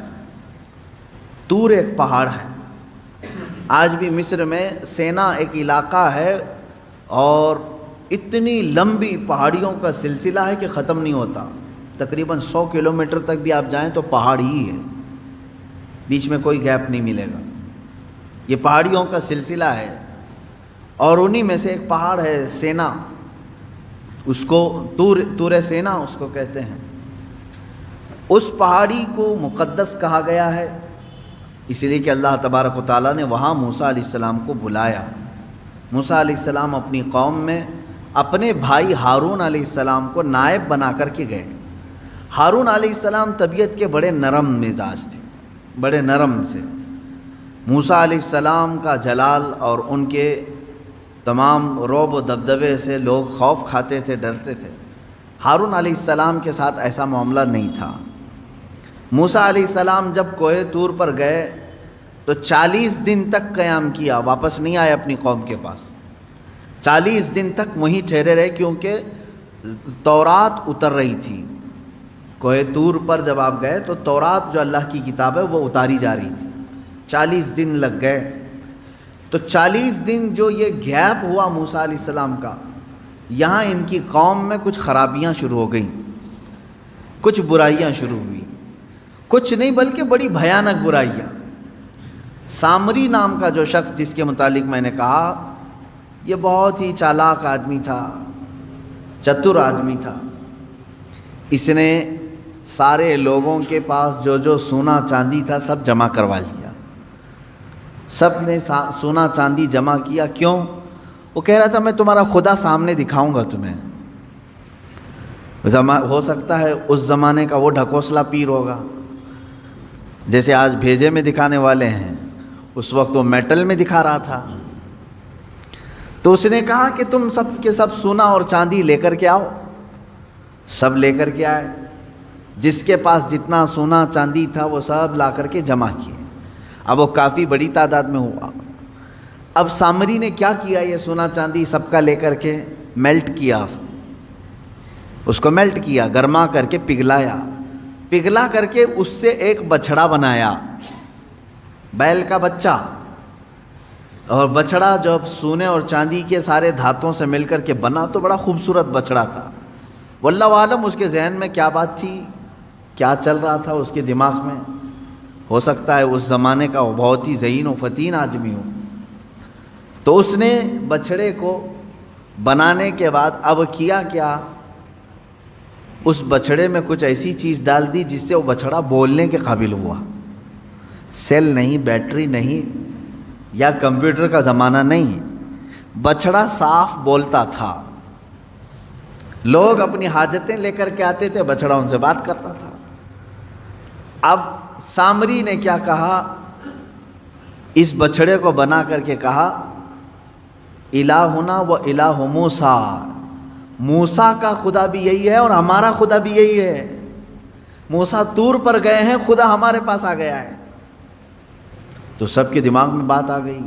Speaker 1: طور ایک پہاڑ ہے، آج بھی مصر میں سینا ایک علاقہ ہے اور اتنی لمبی پہاڑیوں کا سلسلہ ہے کہ ختم نہیں ہوتا، تقریباً 100 کلومیٹر تک بھی آپ جائیں تو پہاڑ ہی ہے، بیچ میں کوئی گیپ نہیں ملے گا۔ یہ پہاڑیوں کا سلسلہ ہے اور انہی میں سے ایک پہاڑ ہے سینا، اس کو طور سینا اس کو کہتے ہیں۔ اس پہاڑی کو مقدس کہا گیا ہے اس لیے کہ اللہ تبارک و تعالیٰ نے وہاں موسیٰ علیہ السلام کو بلایا۔ موسیٰ علیہ السلام اپنی قوم میں اپنے بھائی ہارون علیہ السلام کو نائب بنا کر کے گئے۔ ہارون علیہ السلام طبیعت کے بڑے نرم مزاج تھے، بڑے نرم سے۔ موسیٰ علیہ السلام کا جلال اور ان کے تمام رعب و دبدبے سے لوگ خوف کھاتے تھے، ڈرتے تھے۔ ہارون علیہ السلام کے ساتھ ایسا معاملہ نہیں تھا۔ موسیٰ علیہ السلام جب کوہ طور پر گئے تو 40 دن تک قیام کیا، واپس نہیں آئے اپنی قوم کے پاس۔ 40 دن تک وہیں ٹھہرے رہے کیونکہ تورات اتر رہی تھی۔ کوہ طور پر جب آپ گئے تو تورات جو اللہ کی کتاب ہے وہ اتاری جا رہی تھی۔ 40 دن لگ گئے۔ تو 40 دن جو یہ گیپ ہوا موسیٰ علیہ السلام کا، یہاں ان کی قوم میں کچھ خرابیاں شروع ہو گئیں، کچھ برائیاں شروع ہوئی، کچھ نہیں بلکہ بڑی بھیانک برائیاں۔ سامری نام کا جو شخص جس کے متعلق میں نے کہا، یہ بہت ہی چالاک آدمی تھا، چتر آدمی تھا۔ اس نے سارے لوگوں کے پاس جو سونا چاندی تھا سب جمع کروا لیا۔ سب نے سونا چاندی جمع کیا۔ کیوں؟ وہ کہہ رہا تھا میں تمہارا خدا سامنے دکھاؤں گا تمہیں۔ ہو سکتا ہے اس زمانے کا وہ ڈھکوسلا پیر ہوگا، جیسے آج بھیجے میں دکھانے والے ہیں، اس وقت وہ میٹل میں دکھا رہا تھا۔ تو اس نے کہا کہ تم سب کے سب سونا اور چاندی لے کر کے آؤ۔ سب لے کر کے آئے، جس کے پاس جتنا سونا چاندی تھا وہ سب لا کر کے جمع کیے۔ اب وہ کافی بڑی تعداد میں ہوا۔ اب سامری نے کیا کیا، یہ سونا چاندی سب کا لے کر کے میلٹ کیا، اس کو میلٹ کیا، گرما کر کے پگھلایا، پگھلا کر کے اس سے ایک بچھڑا بنایا، بیل کا بچہ۔ اور بچھڑا جب سونے اور چاندی کے سارے دھاتوں سے مل کر کے بنا تو بڑا خوبصورت بچھڑا تھا۔ واللہ عالم اس کے ذہن میں کیا بات تھی، کیا چل رہا تھا اس کے دماغ میں۔ ہو سکتا ہے اس زمانے کا وہ بہت ہی ذہین و فتین آدمی ہو۔ تو اس نے بچھڑے کو بنانے کے بعد اب کیا کیا، اس بچھڑے میں کچھ ایسی چیز ڈال دی جس سے وہ بچھڑا بولنے کے قابل ہوا۔ سیل نہیں، بیٹری نہیں یا کمپیوٹر کا زمانہ نہیں، بچھڑا صاف بولتا تھا۔ لوگ اپنی حاجتیں لے کر کے آتے تھے، بچھڑا ان سے بات کرتا تھا۔ اب سامری نے کیا کہا، اس بچھڑے کو بنا کر کے کہا الہنا و الہ موسیٰ، موسیٰ کا خدا بھی یہی ہے اور ہمارا خدا بھی یہی ہے۔ موسیٰ طور پر گئے ہیں، خدا ہمارے پاس آ گیا ہے۔ تو سب کے دماغ میں بات آ گئی۔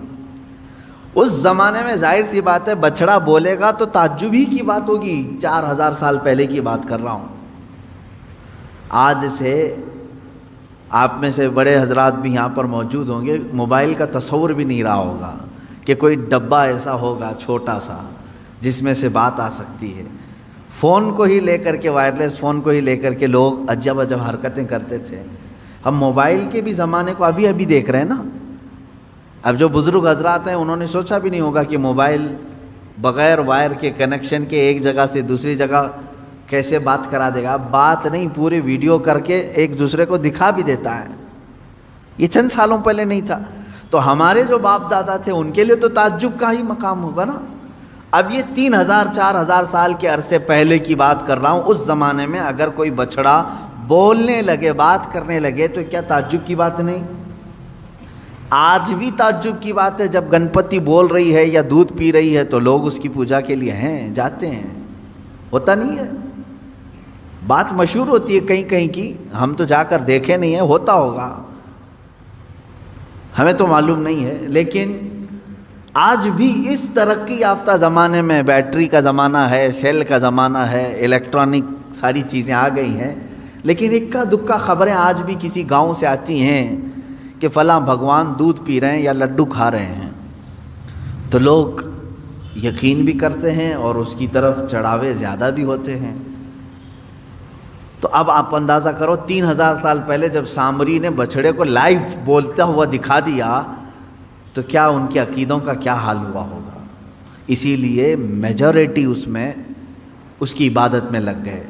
Speaker 1: اس زمانے میں ظاہر سی بات ہے بچھڑا بولے گا تو تعجب ہی کی بات ہوگی، 4000 سال پہلے کی بات کر رہا ہوں۔ آج سے آپ میں سے بڑے حضرات بھی یہاں پر موجود ہوں گے، موبائل کا تصور بھی نہیں رہا ہوگا کہ کوئی ڈبہ ایسا ہوگا چھوٹا سا جس میں سے بات آ سکتی ہے۔ فون کو ہی لے کر کے، وائرلیس فون کو ہی لے کر کے لوگ عجب عجب حرکتیں کرتے تھے۔ ہم موبائل کے بھی زمانے کو ابھی دیکھ رہے ہیں نا۔ اب جو بزرگ حضرات ہیں انہوں نے سوچا بھی نہیں ہوگا کہ موبائل بغیر وائر کے کنیکشن کے ایک جگہ سے دوسری جگہ کیسے بات کرا دے گا؟ بات نہیں، پورے ویڈیو کر کے ایک دوسرے کو دکھا بھی دیتا ہے. یہ چند سالوں پہلے نہیں تھا. تو ہمارے جو باپ دادا تھے ان کے لیے تو تعجب کا ہی مقام ہوگا نا. اب یہ 3000-4000 سال کے عرصے پہلے کی بات کر رہا ہوں. اس زمانے میں اگر کوئی بچڑا بولنے لگے، بات کرنے لگے، تو کیا تعجب کی بات نہیں؟ آج بھی تعجب کی بات ہے جب گنپتی بول رہی ہے یا دودھ پی رہی ہے تو لوگ اس کی پوجا کے لیے ہیں، جاتے ہیں. ہوتا نہیں ہے؟ بات مشہور ہوتی ہے کہیں کہیں کی، ہم تو جا کر دیکھے نہیں ہیں، ہوتا ہوگا، ہمیں تو معلوم نہیں ہے. لیکن آج بھی اس ترقی یافتہ زمانے میں بیٹری کا زمانہ ہے، سیل کا زمانہ ہے، الیکٹرانک ساری چیزیں آ گئی ہیں، لیکن اکا دکا خبریں آج بھی کسی گاؤں سے آتی ہیں کہ فلاں بھگوان دودھ پی رہے ہیں یا لڈو کھا رہے ہیں. تو لوگ یقین بھی کرتے ہیں اور اس کی طرف چڑھاوے زیادہ بھی ہوتے ہیں. تو اب آپ اندازہ کرو 3000 سال پہلے جب سامری نے بچھڑے کو لائیو بولتا ہوا دکھا دیا تو کیا ان کے عقیدوں کا کیا حال ہوا ہوگا. اسی لیے میجورٹی اس میں اس کی عبادت میں لگ گئے.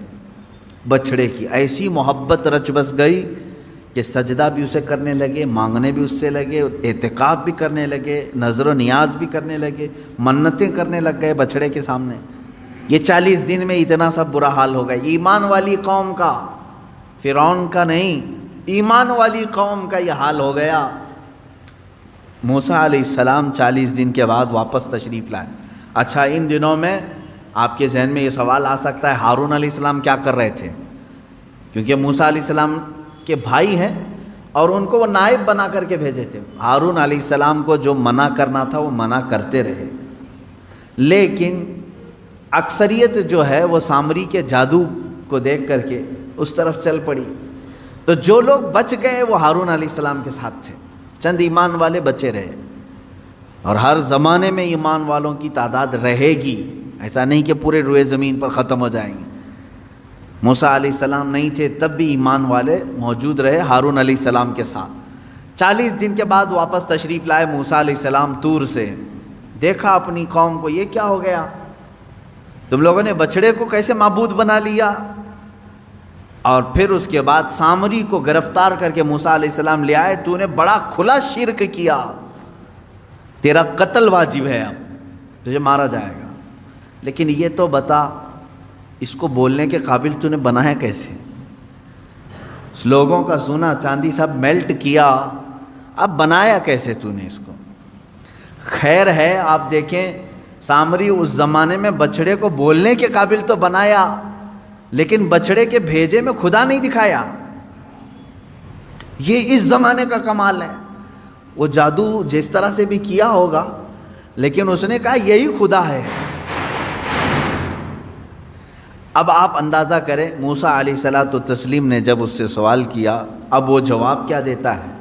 Speaker 1: بچھڑے کی ایسی محبت رچ بس گئی کہ سجدہ بھی اسے کرنے لگے، مانگنے بھی اس سے لگے، اعتکاف بھی کرنے لگے، نظر و نیاز بھی کرنے لگے، منتیں کرنے لگ گئے بچھڑے کے سامنے. یہ 40 دن میں اتنا سب برا حال ہو گیا. ایمان والی قوم کا، فرعون کا نہیں، ایمان والی قوم کا یہ حال ہو گیا. موسیٰ علیہ السلام 40 دن کے بعد واپس تشریف لائے. اچھا، ان دنوں میں آپ کے ذہن میں یہ سوال آ سکتا ہے ہارون علیہ السلام کیا کر رہے تھے؟ کیونکہ موسیٰ علیہ السلام کے بھائی ہیں اور ان کو وہ نائب بنا کر کے بھیجے تھے. ہارون علیہ السلام کو جو منع کرنا تھا وہ منع کرتے رہے، لیکن اکثریت جو ہے وہ سامری کے جادو کو دیکھ کر کے اس طرف چل پڑی. تو جو لوگ بچ گئے وہ ہارون علیہ السلام کے ساتھ تھے، چند ایمان والے بچے رہے. اور ہر زمانے میں ایمان والوں کی تعداد رہے گی، ایسا نہیں کہ پورے روئے زمین پر ختم ہو جائیں گے. موسیٰ علیہ السلام نہیں تھے تب بھی ایمان والے موجود رہے ہارون علیہ السلام کے ساتھ. 40 دن کے بعد واپس تشریف لائے موسیٰ علیہ السلام طور سے. دیکھا اپنی قوم کو، یہ کیا ہو گیا؟ تم لوگوں نے بچڑے کو کیسے معبود بنا لیا؟ اور پھر اس کے بعد سامری کو گرفتار کر کے موسیٰ علیہ السلام لے آئے. تو نے بڑا کھلا شرک کیا، تیرا قتل واجب ہے، اب تجھے مارا جائے گا. لیکن یہ تو بتا اس کو بولنے کے قابل تو نے بنایا کیسے؟ لوگوں کا سونا چاندی سب میلٹ کیا، اب بنایا کیسے تو نے اس کو؟ خیر ہے، آپ دیکھیں سامری اس زمانے میں بچڑے کو بولنے کے قابل تو بنایا، لیکن بچڑے کے بھیجے میں خدا نہیں دکھایا. یہ اس زمانے کا کمال ہے. وہ جادو جس طرح سے بھی کیا ہوگا، لیکن اس نے کہا یہی خدا ہے. اب آپ اندازہ کریں موسیٰ علیہ الصلوۃ والتسلیم نے جب اس سے سوال کیا، اب وہ جواب کیا دیتا ہے؟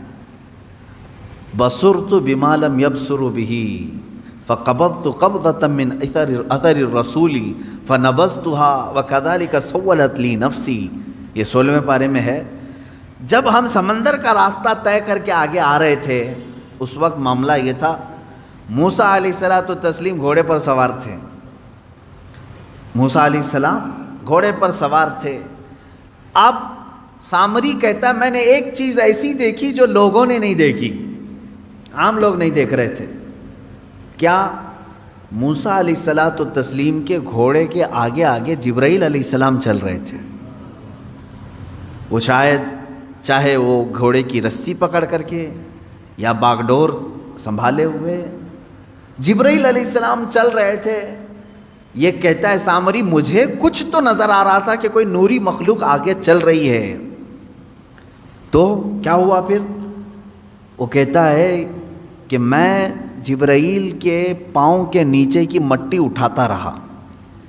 Speaker 1: بصرت بما لم يبصروا به فقبضت قبضة من اثر الرسول فنبذتها وكذلك سولت لي نفسي. یہ 16ویں پارے میں ہے. جب ہم سمندر کا راستہ طے کر کے آگے آ رہے تھے، اس وقت معاملہ یہ تھا، موسیٰ علیہ الصلوۃ والتسلیم گھوڑے پر سوار تھے. موسیٰ علیہ السلام گھوڑے پر سوار تھے. اب سامری کہتا ہے میں نے ایک چیز ایسی دیکھی جو لوگوں نے نہیں دیکھی، عام لوگ نہیں دیکھ رہے تھے. کیا؟ موسیٰ علیہ الصلوۃ والتسلیم کے گھوڑے کے آگے آگے جبرائیل علیہ السلام چل رہے تھے. وہ شاید چاہے وہ گھوڑے کی رسی پکڑ کر کے یا باگڈور سنبھالے ہوئے جبرائیل علیہ السلام چل رہے تھے. یہ کہتا ہے سامری مجھے کچھ تو نظر آ رہا تھا کہ کوئی نوری مخلوق آگے چل رہی ہے. تو کیا ہوا پھر؟ وہ کہتا ہے کہ میں جبرائیل کے پاؤں کے نیچے کی مٹی اٹھاتا رہا.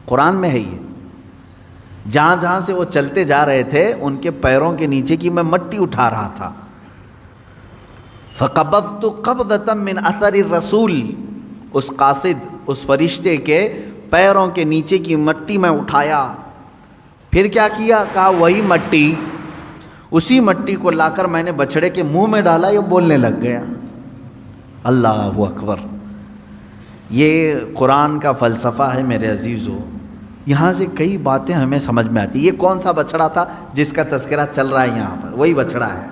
Speaker 1: قرآن میں ہے یہ. جہاں جہاں سے وہ چلتے جا رہے تھے ان کے پیروں کے نیچے کی میں مٹی اٹھا رہا تھا. فقبضت قبضة من اثر الرسول، اس قاصد اس فرشتے کے پیروں کے نیچے کی مٹی میں اٹھایا. پھر کیا کیا؟ کہا وہی مٹی، اسی مٹی کو لا کر میں نے بچڑے کے منہ میں ڈالا، یہ بولنے لگ گیا. اللہ اکبر. یہ قرآن کا فلسفہ ہے میرے عزیزو. یہاں سے کئی باتیں ہمیں سمجھ میں آتی. یہ کون سا بچڑا تھا جس کا تذکرہ چل رہا ہے یہاں پر؟ وہی بچڑا ہے.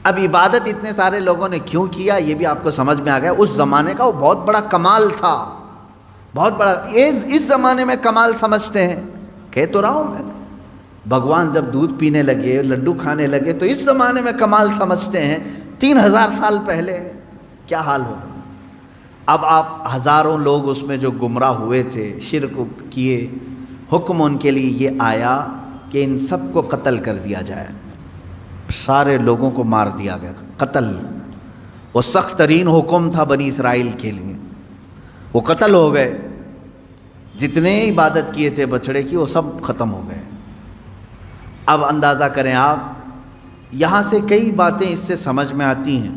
Speaker 1: اب عبادت اتنے سارے لوگوں نے کیوں کیا یہ بھی آپ کو سمجھ میں آ گیا. اس زمانے کا وہ بہت بڑا کمال تھا, بہت بڑا. اس زمانے میں کمال سمجھتے ہیں. کہہ تو رہا ہوں میں, بھگوان جب دودھ پینے لگے, لڈو کھانے لگے, تو اس زمانے میں کمال سمجھتے ہیں. 3000 سال پہلے کیا حال ہوگا. اب آپ ہزاروں لوگ اس میں جو گمراہ ہوئے تھے, شرک کیے, حکم ان کے لیے یہ آیا کہ ان سب کو قتل کر دیا جائے. سارے لوگوں کو مار دیا گیا. قتل وہ سخت ترین حکم تھا بنی اسرائیل کے لیے. وہ قتل ہو گئے. جتنے عبادت کیے تھے بچڑے کی وہ سب ختم ہو گئے. اب اندازہ کریں آپ, یہاں سے کئی باتیں اس سے سمجھ میں آتی ہیں.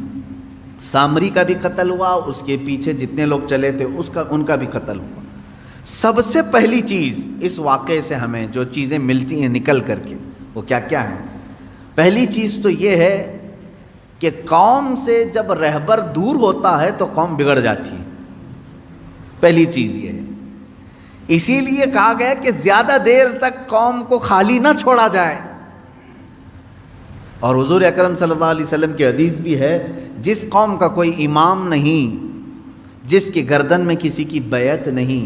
Speaker 1: سامری کا بھی قتل ہوا, اس کے پیچھے جتنے لوگ چلے تھے ان کا بھی قتل ہوا. سب سے پہلی چیز اس واقعے سے ہمیں جو چیزیں ملتی ہیں نکل کر کے, وہ کیا کیا ہیں؟ پہلی چیز تو یہ ہے کہ قوم سے جب رہبر دور ہوتا ہے تو قوم بگڑ جاتی ہے. پہلی چیز یہ ہے. اسی لیے کہا گیا کہ زیادہ دیر تک قوم کو خالی نہ چھوڑا جائے. اور حضور اکرم صلی اللہ علیہ وسلم کی حدیث بھی ہے, جس قوم کا کوئی امام نہیں, جس کی گردن میں کسی کی بیعت نہیں,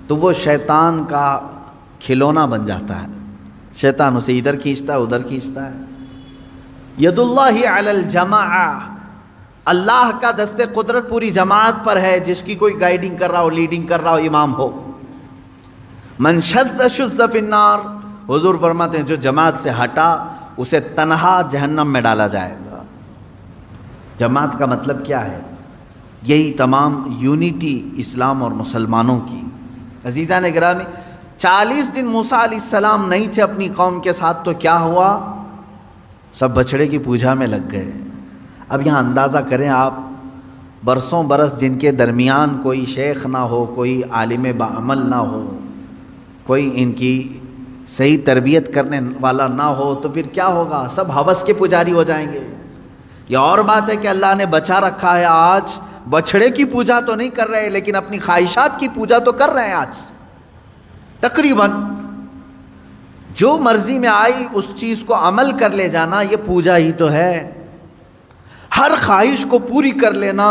Speaker 1: تو وہ شیطان کا کھلونا بن جاتا ہے. شیطان اسے ادھر کھینچتا ہے, ادھر کھینچتا ہے. ید اللہ علی الجماعہ, اللہ کا دست قدرت پوری جماعت پر ہے, جس کی کوئی گائیڈنگ کر رہا ہو, لیڈنگ کر رہا ہو, امام ہو. من شذ شذ فی النار, حضور فرماتے ہیں جو جماعت سے ہٹا اسے تنہا جہنم میں ڈالا جائے گا. جماعت کا مطلب کیا ہے؟ یہی تمام یونٹی اسلام اور مسلمانوں کی. عزیزان گرامی, 40 دن موسیٰ علیہ السلام نہیں تھے اپنی قوم کے ساتھ, تو کیا ہوا؟ سب بچڑے کی پوجا میں لگ گئے. اب یہاں اندازہ کریں آپ, برسوں برس جن کے درمیان کوئی شیخ نہ ہو, کوئی عالم بعمل نہ ہو, کوئی ان کی صحیح تربیت کرنے والا نہ ہو, تو پھر کیا ہوگا؟ سب ہوس کے پجاری ہو جائیں گے. یہ اور بات ہے کہ اللہ نے بچا رکھا ہے, آج بچڑے کی پوجا تو نہیں کر رہے, لیکن اپنی خواہشات کی پوجا تو کر رہے ہیں. آج تقریباً جو مرضی میں آئی اس چیز کو عمل کر لے جانا, یہ پوجا ہی تو ہے. ہر خواہش کو پوری کر لینا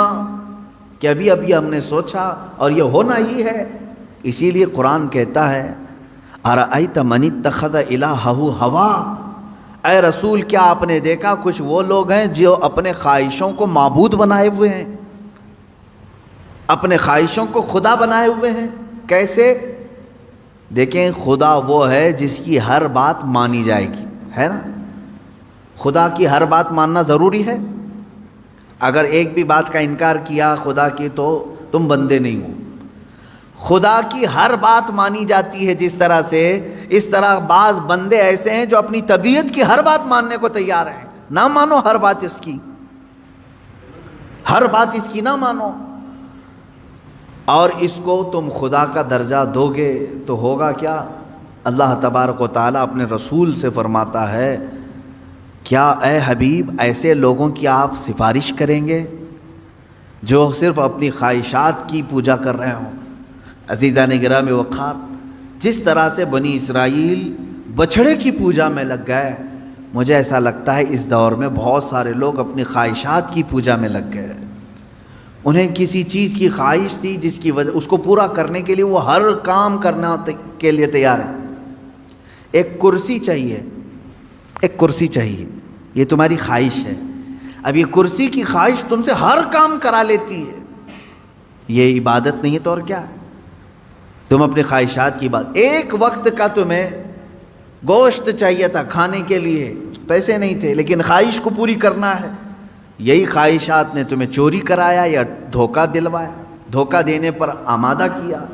Speaker 1: کہ ابھی ابھی ہم نے سوچا اور یہ ہونا ہی ہے. اسی لیے قرآن کہتا ہے, ارأیت من اتخذ الہہ ہوا, اے رسول کیا آپ نے دیکھا کچھ وہ لوگ ہیں جو اپنے خواہشوں کو معبود بنائے ہوئے ہیں, اپنے خواہشوں کو خدا بنائے ہوئے ہیں. کیسے؟ دیکھیں, خدا وہ ہے جس کی ہر بات مانی جائے گی, ہے نا. خدا کی ہر بات ماننا ضروری ہے. اگر ایک بھی بات کا انکار کیا خدا کی تو تم بندے نہیں ہو. خدا کی ہر بات مانی جاتی ہے جس طرح سے, اس طرح بعض بندے ایسے ہیں جو اپنی طبیعت کی ہر بات ماننے کو تیار ہیں. نہ مانو ہر بات اس کی, ہر بات اس کی نہ مانو, اور اس کو تم خدا کا درجہ دو گے تو ہوگا کیا؟ اللہ تبارک و تعالیٰ اپنے رسول سے فرماتا ہے, کیا اے حبیب ایسے لوگوں کی آپ سفارش کریں گے جو صرف اپنی خواہشات کی پوجا کر رہے ہوں؟ عزیزان گرامی وقار, جس طرح سے بنی اسرائیل بچڑے کی پوجا میں لگ گئے, مجھے ایسا لگتا ہے اس دور میں بہت سارے لوگ اپنی خواہشات کی پوجا میں لگ گئے. انہیں کسی چیز کی خواہش تھی جس کی وجہ اس کو پورا کرنے کے لیے وہ ہر کام کرنا کے لیے تیار ہے. ایک کرسی چاہیے, ایک کرسی چاہیے, یہ تمہاری خواہش ہے. اب یہ کرسی کی خواہش تم سے ہر کام کرا لیتی ہے, یہ عبادت نہیں ہے تو اور کیا ہے؟ تم اپنے خواہشات کی بات, ایک وقت کا تمہیں گوشت چاہیے تھا کھانے کے لیے, پیسے نہیں تھے, لیکن خواہش کو پوری کرنا ہے. یہی خواہشات نے تمہیں چوری کرایا یا دھوکہ دلوایا, دھوکہ دینے پر آمادہ کیا.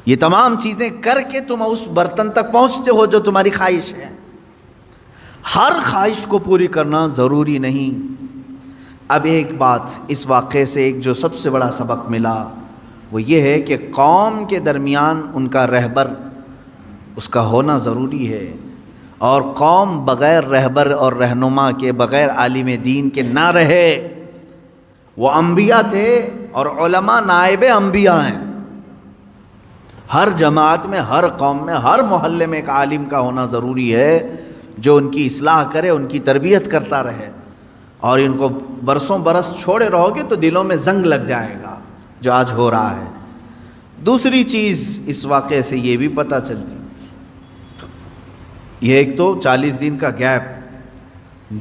Speaker 1: یہ تمام چیزیں کر کے تم اس برتن تک پہنچتے ہو جو تمہاری خواہش ہے. ہر خواہش کو پوری کرنا ضروری نہیں. اب ایک بات اس واقعے سے ایک جو سب سے بڑا سبق ملا وہ یہ ہے کہ قوم کے درمیان ان کا رہبر اس کا ہونا ضروری ہے, اور قوم بغیر رہبر اور رہنما کے, بغیر عالم دین کے نہ رہے. وہ انبیاء تھے اور علماء نائب انبیاء ہیں. ہر جماعت میں، ہر قوم میں، ہر محلے میں ایک عالم کا ہونا ضروری ہے جو ان کی اصلاح کرے، ان کی تربیت کرتا رہے. اور ان کو برسوں برس چھوڑے رہو گے تو دلوں میں زنگ لگ جائے گا جو آج ہو رہا ہے. دوسری چیز اس واقعے سے یہ بھی پتہ چلتی، یہ ایک تو 40 دن کا گیپ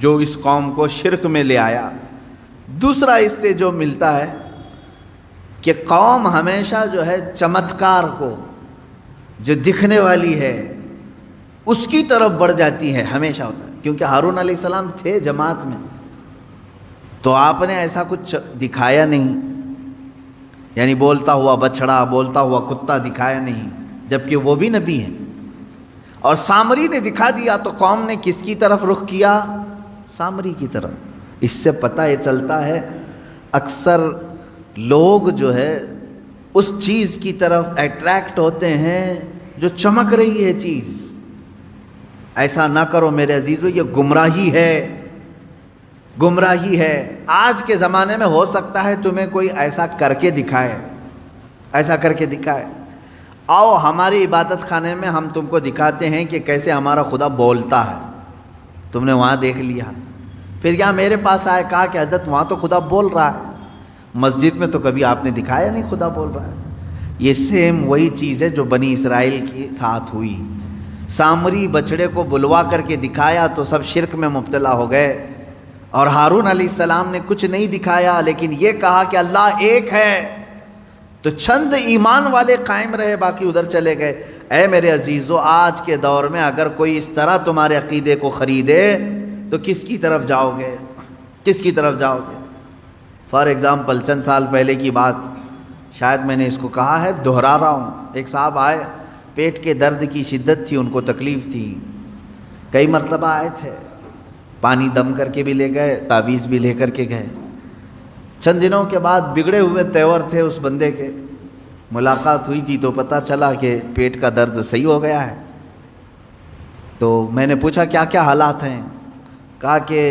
Speaker 1: جو اس قوم کو شرک میں لے آیا. دوسرا اس سے جو ملتا ہے کہ قوم ہمیشہ جو ہے چمتکار کو، جو دکھنے والی ہے اس کی طرف بڑھ جاتی ہے، ہمیشہ ہوتا ہے. کیونکہ ہارون علیہ السلام تھے جماعت میں تو آپ نے ایسا کچھ دکھایا نہیں، یعنی بولتا ہوا بچڑا، بولتا ہوا کتا دکھایا نہیں، جبکہ وہ بھی نبی ہیں. اور سامری نے دکھا دیا تو قوم نے کس کی طرف رخ کیا؟ سامری کی طرف. اس سے پتہ یہ چلتا ہے اکثر لوگ جو ہے اس چیز کی طرف اٹریکٹ ہوتے ہیں جو چمک رہی ہے چیز. ایسا نہ کرو میرے عزیزو، یہ گمراہی ہے، گمراہی ہے. آج کے زمانے میں ہو سکتا ہے تمہیں کوئی ایسا کر کے دکھائے، ایسا کر کے دکھائے. آؤ ہماری عبادت خانے میں ہم تم کو دکھاتے ہیں کہ کیسے ہمارا خدا بولتا ہے. تم نے وہاں دیکھ لیا، پھر یہاں میرے پاس آئے، کہا کہ حضرت وہاں تو خدا بول رہا ہے، مسجد میں تو کبھی آپ نے دکھایا نہیں خدا بول رہا ہے. یہ سیم وہی چیز ہے جو بنی اسرائیل کے ساتھ ہوئی. سامری بچڑے کو بلوا کر کے دکھایا تو سب شرک میں مبتلا ہو گئے. اور ہارون علیہ السلام نے کچھ نہیں دکھایا لیکن یہ کہا کہ اللہ ایک ہے، تو چند ایمان والے قائم رہے، باقی ادھر چلے گئے. اے میرے عزیزو، آج کے دور میں اگر کوئی اس طرح تمہارے عقیدے کو خریدے تو کس کی طرف جاؤ گے؟ کس کی طرف جاؤ گے؟ فار ایگزامپل چند سال پہلے کی بات، شاید میں نے اس کو کہا ہے، دہرا رہا ہوں. ایک صاحب آئے، پیٹ کے درد کی شدت تھی، ان کو تکلیف تھی، کئی مرتبہ آئے تھے، پانی دم کر کے بھی لے گئے، تعویذ بھی لے کر کے گئے. چند دنوں کے بعد بگڑے ہوئے تیور تھے اس بندے کے، ملاقات ہوئی تھی تو پتہ چلا کہ پیٹ کا درد صحیح ہو گیا ہے. تو میں نے پوچھا کیا کیا حالات ہیں؟ کہا کہ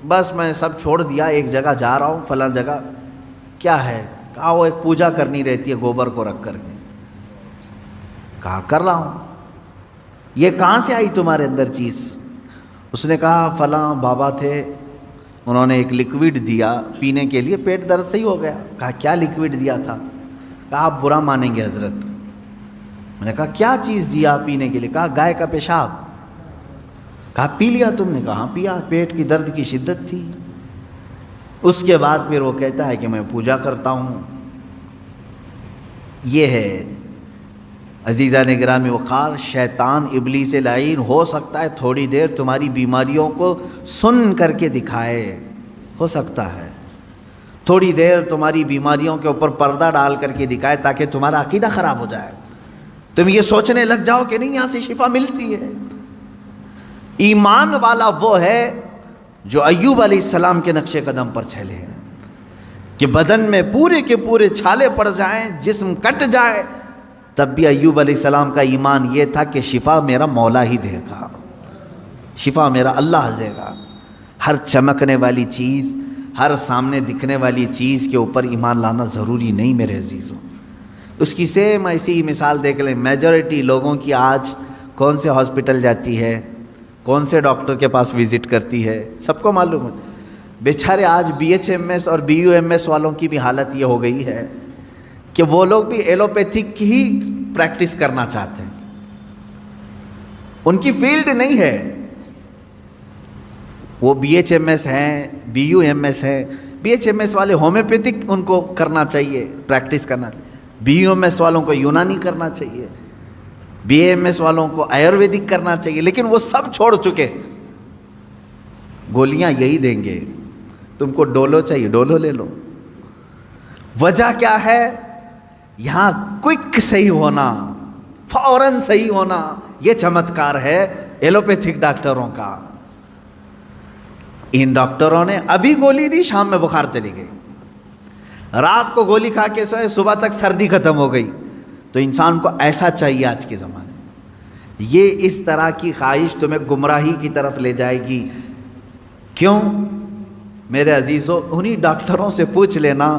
Speaker 1: بس میں سب چھوڑ دیا، ایک جگہ جا رہا ہوں، فلاں جگہ. کیا ہے؟ کہا وہ ایک پوجا کرنی رہتی ہے گوبر کو رکھ کر کے. کہا کر رہا ہوں. یہ کہاں سے آئی تمہارے اندر چیز؟ اس نے کہا فلاں بابا تھے، انہوں نے ایک لیکوڈ دیا پینے کے لیے، پیٹ درد صحیح ہو گیا. کہا کیا لیکوڈ دیا تھا؟ کہا آپ برا مانیں گے حضرت. میں نے کہا کیا چیز دیا پینے کے لیے؟ کہا گائے کا پیشاب. کہا پی لیا تم نے؟ کہا ہاں پیا، پیٹ کی درد کی شدت تھی. اس کے بعد پھر وہ کہتا ہے کہ میں پوجا کرتا ہوں. یہ ہے عزیزان گرامی وقار، شیطان ابلیس لعین ہو سکتا ہے تھوڑی دیر تمہاری بیماریوں کو سن کر کے دکھائے، ہو سکتا ہے تھوڑی دیر تمہاری بیماریوں کے اوپر پردہ ڈال کر کے دکھائے تاکہ تمہارا عقیدہ خراب ہو جائے، تم یہ سوچنے لگ جاؤ کہ نہیں یہاں سے شفا ملتی ہے. ایمان والا وہ ہے جو ایوب علیہ السلام کے نقش قدم پر چلے ہیں کہ بدن میں پورے کے پورے چھالے پڑ جائیں، جسم کٹ جائے، تب بھی ایوب علیہ السلام کا ایمان یہ تھا کہ شفا میرا مولا ہی دے گا، شفا میرا اللہ دے گا. ہر چمکنے والی چیز، ہر سامنے دکھنے والی چیز کے اوپر ایمان لانا ضروری نہیں میرے عزیزوں. اس کی سیم ایسی ہی مثال دیکھ لیں، میجورٹی لوگوں کی آج کون سے ہاسپٹل جاتی ہے، کون سے ڈاکٹر کے پاس وزٹ کرتی ہے، سب کو معلوم ہے. بیچارے آج BHMS اور BUMS والوں کی بھی حالت یہ ہو گئی ہے کہ وہ لوگ بھی ایلوپیتھک ہی پریکٹس کرنا چاہتے ہیں، ان کی فیلڈ نہیں ہے. وہ BHMS ہیں، BUMS ہیں. BHMS والے ہومیوپیتھک ان کو کرنا چاہیے، پریکٹس کرنا چاہیے. BUMS والوں کو یونانی کرنا چاہیے، BAMS والوں کو آیورویدک کرنا چاہیے. لیکن وہ سب چھوڑ چکے، گولیاں یہی دیں گے، تم کو ڈولو چاہیے ڈولو لے لو. وجہ کیا ہے؟ یہاں کوئک صحیح ہونا، فوراً صحیح ہونا، یہ چمتکار ہے ایلوپیتھک ڈاکٹروں کا. ان ڈاکٹروں نے ابھی گولی دی، شام میں بخار چلی گئی، رات کو گولی کھا کے سوئے، صبح تک سردی ختم ہو گئی. تو انسان کو ایسا چاہیے آج کے زمانے میں. یہ اس طرح کی خواہش تمہیں گمراہی کی طرف لے جائے گی. کیوں؟ میرے عزیزوں انہی ڈاکٹروں سے پوچھ لینا